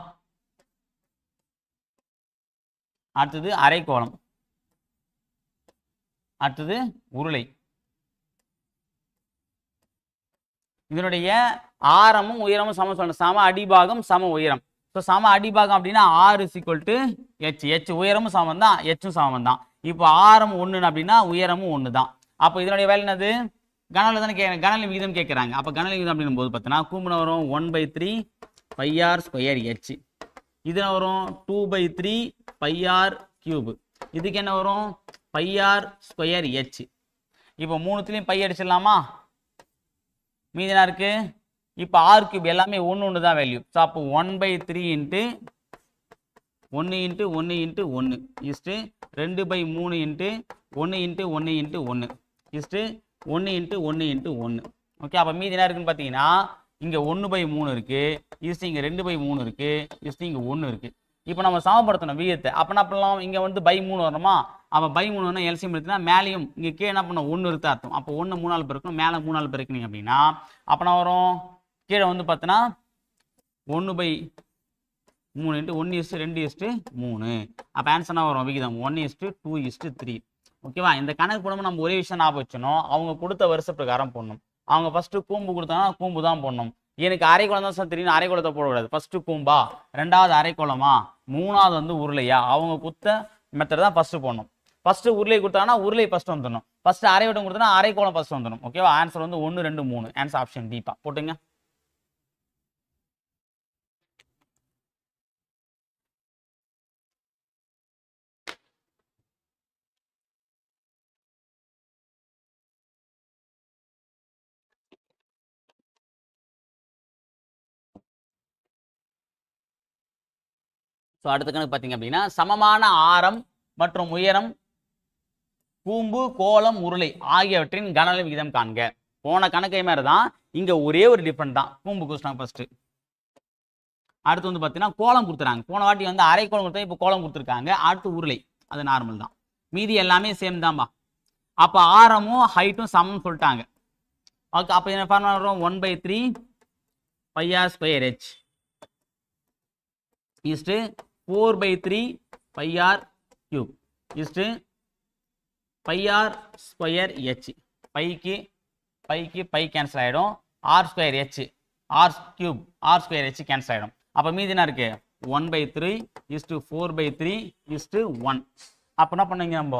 A: அடுத்தது அரைக்கோளம், அடுத்தது உருளை. இதனுடைய ஆரமும் உயரமும் சம சொல்லணும். சம அடிபாகம் சம உயரம். ஸோ சம அடிபாகம் அப்படின்னா r h. h உயரமும் சமம் தான், ஹும் சமம் தான். இப்போ ஆரம் 1 அப்படின்னா உயரமும் 1 தான். அப்போ இதனுடைய வேலை என்னது? கனளவு தானே கேட்குறாங்க. கனளவு விகிதம் கேட்குறாங்க. அப்போ கனளவு விகிதம் அப்படின்னும் போது பார்த்தீங்கன்னா கூம்புன வரும் 1/3 πr ஸ்கொயர் h. இது வரும் 2/3 πr கியூப். இதுக்கு என்ன வரும்? πr square h. இப்போ மூணுத்துலேயும் பை அடிச்சிடலாமா? மீதி என்ன இருக்கு? இப்போ r கியூப் எல்லாமே 1 1 தான் வேல்யூ. ஸோ அப்போ 1/3 into 1 into 1 into 1 is to 2/3 into 1 into 1 into 1 is to 1 into 1 into 1. Okay, அப்போ மீதி என்ன இருக்குன்னு பார்த்தீங்கன்னா இங்கே 1/3 இருக்குது, இஸ்ட்டு இங்கே 2/3 இருக்குது, இஸ்ட்டு இங்கே 1 இருக்குது. இப்போ நம்ம சமப்படுத்தணும் விகிதத்தை. அப்போ என்ன பண்ணலாம்? இங்கே வந்து /3 வரணுமா? அப்போ /3 வரணும். எல்சிஎம் எடுத்துனா மேலேயும் இங்கே கீழே என்ன பண்ணணும்? 1 இருக்குது அர்த்தம். அப்போ 1 3ஆல் பெருக்கணும், மேலே 3ஆல் பெருக்கினீங்க அப்படின்னா அப்போ நான் வரும் கீழே வந்து பார்த்தோன்னா 1/3 இன்ட்டு 1:2:3. அப்போ ஆன்சர்னா வரும் விகிதம் 1:2:3. ஓகேவா? இந்த கணக்கு போடும்போது நம்ம ஒரே விஷயம் ஞாபகம் வச்சணும். அவங்க கொடுத்த வருஷ பிரகாரம் போடணும். அவங்க ஃபஸ்ட்டு கூம்பு கொடுத்தாங்கன்னா கூம்பு தான் போடணும். எனக்கு அரைக்கோளம் தான் சார் தெரியும், அரைக்கோளத்தை போடக்கூடாது. ஃபஸ்ட்டு கூம்பா, ரெண்டாவது அரைக்கோளமா, மூணாவது வந்து உருளையா, அவங்க கொடுத்த மெத்தட் தான் ஃபஸ்ட்டு போடணும். ஃபஸ்ட்டு உருளை கொடுத்தாங்கன்னா உருளை ஃபஸ்ட்டு வந்துடணும். ஃபஸ்ட்டு அரைவட்டம் கொடுத்தா அரைக்கோளம் ஃபஸ்ட்டு வந்துடணும். ஓகேவா? ஆன்சர் வந்து 1 2 3. ஆன்சர் ஆப்ஷன் டிப்பா போட்டுங்க. ஸோ அடுத்த கணக்கு பார்த்தீங்க அப்படின்னா சமமான ஆரம் மற்றும் உயரம் கூம்பு, கோலம், உருளை ஆகியவற்றின் கனளவு விகிதம் காண்க. போன கணக்கை மாதிரி தான், இங்கே ஒரே ஒரு டிஃப்ரெண்ட் தான். கூம்பு கொடுத்தாங்க ஃபர்ஸ்ட், அடுத்து வந்து பார்த்தீங்கன்னா கோலம் கொடுத்துறாங்க. போன வாட்டி வந்து அரைக்கோளம் கொடுத்தா, இப்போ கோலம் கொடுத்துருக்காங்க. அடுத்து உருளை, அது நார்மல் தான். மீதி எல்லாமே சேம் தான்பா. அப்போ ஆரமும் ஹைட்டும் சமம்னு சொல்லிட்டாங்க. ஓகே, அப்போ என்ன ஃபார்முலா வரும்? 1/3 πr square h is to 4/3 πr cube is to πr square h. Bike pi cancel ஆகிடும். r square h, r cube, r square h cancel ஆகிடும். அப்போ மீதி என்ன இருக்கு? 1/3 இஸ்ட்டு 4/3 இஸ்ட்டு 1. அப்போ என்ன பண்ணுங்க, நம்ம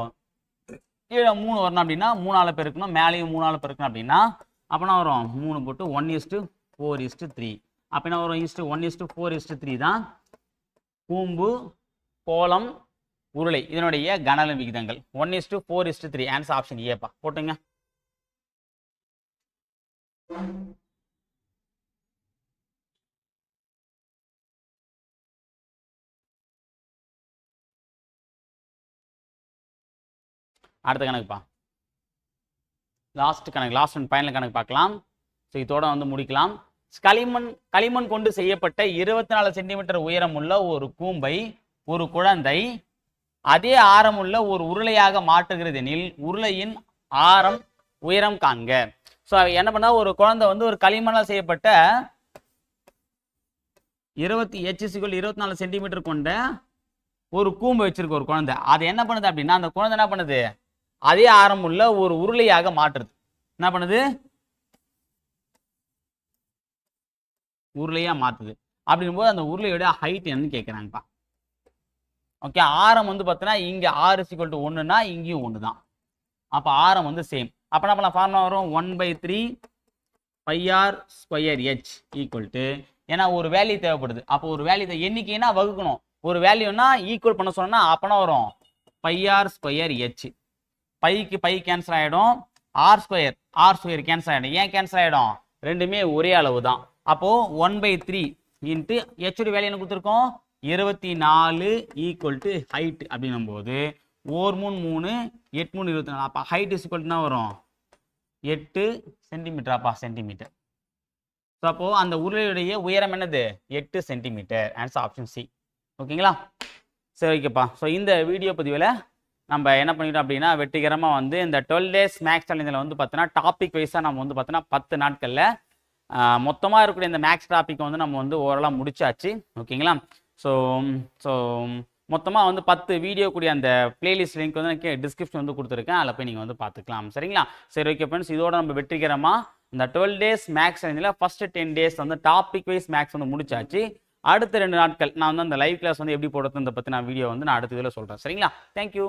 A: கீழே 3 வரணும் அப்படின்னா 3ஆல் பெருக்கணும், மேலேயும் 3ஆல் பெருக்கணும் அப்படின்னா அப்போனா வரும் 3 போட்டு 1:4:3. அப்போ என்ன வரும், 1:4:3 தான் கூம்பு, கோலம், உருளை இதனுடைய கனஅளவு விகிதங்கள். 1:4:3. ஆன்சர் ஆப்ஷன் ஏப்பா போட்டுங்க. அடுத்த கணக்குப்பா, லாஸ்ட் ஒன் ஃபைனல் கணக்கு பார்க்கலாம். ஸோ இதோட வந்து முடிக்கலாம். களிமண் கொண்டு செய்யப்பட்ட 24 சென்டிமீட்டர் உயரம் உள்ள ஒரு கூம்பை ஒரு குழந்தை அதே ஆரமுள்ள ஒரு உருளையாக மாற்றுகிறது எனில் உருளையின் ஆரம் உயரம் காண்க. ஸோ என்ன பண்ணா, ஒரு குழந்தை வந்து ஒரு களிமண்ணால் செய்யப்பட்ட 24 சென்டிமீட்டர் கொண்ட ஒரு கூம்பை வச்சிருக்கு ஒரு குழந்தை. அது என்ன பண்ணுது அப்படின்னா, அந்த குழந்தை என்ன பண்ணுது, அதே ஆரம் உள்ள ஒரு உருளையாக மாற்றுது. என்ன பண்ணுது, உருளையா மாத்துது. அப்படின் போது அந்த உருளையோட ஹைட் என்னன்னு கேட்கிறாங்கப்பா. ஓகே, ஆரம் வந்து பார்த்தீங்கன்னா இங்க r = 1னா இங்கேயும் 1 தான். அப்ப ஆரம் வந்து சேம். அப்ப என்ன பண்ணலாம், ஃபார்முலா வரும் 1/3 πr²h ஈக்குவல். ஏன்னா ஒரு வேல்யூ தேவைப்படுது. அப்போ ஒரு வேல்யூ எண்ணிக்கைனா வகுக்கணும். ஒரு வேல்யூனா ஈக்குவல் பண்ண சொன்னா அப்பனா வரும் πr²h. பைக்கு பை கேன்சல் ஆகிடும், r² கேன்சல் ஆகிடும். ஏன் கேன்சல் ஆகிடும், ரெண்டுமே ஒரே அளவு தான். அப்போ 1/3 இன்ட்டு h வேல்யூ என்ன கொடுத்துருக்கோம் 24 ஈக்குவல் ஹைட் அப்படின்னும் போது 3 8 3 24. அப்போ ஹைட் ஈக்குவல் தான் வரும் 8 சென்டிமீட்டர். அப்பா சென்டிமீட்டர். ஸோ அப்போ அந்த உருளையுடைய உயரம் என்னது 8 சென்டிமீட்டர். Answer option C. ஓகேங்களா, சரி ஓகேப்பா. ஸோ இந்த வீடியோ பதிவில் நம்ம என்ன பண்ணிட்டோம் அப்படின்னா, வெற்றிகரமாக வந்து இந்த 12 days மேக்ஸ் சேலஞ்சில் வந்து பார்த்தீங்கன்னா டாபிக் வைஸாக நம்ம வந்து பார்த்தீங்கன்னா 10 நாட்களில் மொத்தமாக இருக்கக்கூடிய இந்த மேக்ஸ் டாப்பிக்கை வந்து நம்ம வந்து ஓரளவு முடிச்சாச்சு. ஓகேங்களா, ஸோ மொத்தமாக வந்து 10 வீடியோ கூடிய அந்த பிளேலிஸ்ட் லிங்க் வந்து எனக்கு டிஸ்கிரிப்ஷன் வந்து கொடுத்துருக்கேன். அதில் போய் நீங்கள் வந்து பார்த்துக்கலாம். சரிங்களா, சரி ஓகே ஃப்ரெண்ட்ஸ், இதோட நம்ம வெற்றிகரமாக இந்த 12 days மேக்ஸ் சேலஞ்சில் ஃபர்ஸ்ட் 10 days வந்து டாபிக் வைஸ் மேக்ஸ் வந்து முடிச்சாச்சு. அடுத்த 2 நாட்கள் நான் வந்து அந்த லைவ் கிளாஸ் வந்து எப்படி போடுறதுன்றத பற்றி நான் வீடியோ வந்து நான் அடுத்த இதில் சொல்கிறேன். சரிங்களா, தேங்க்யூ.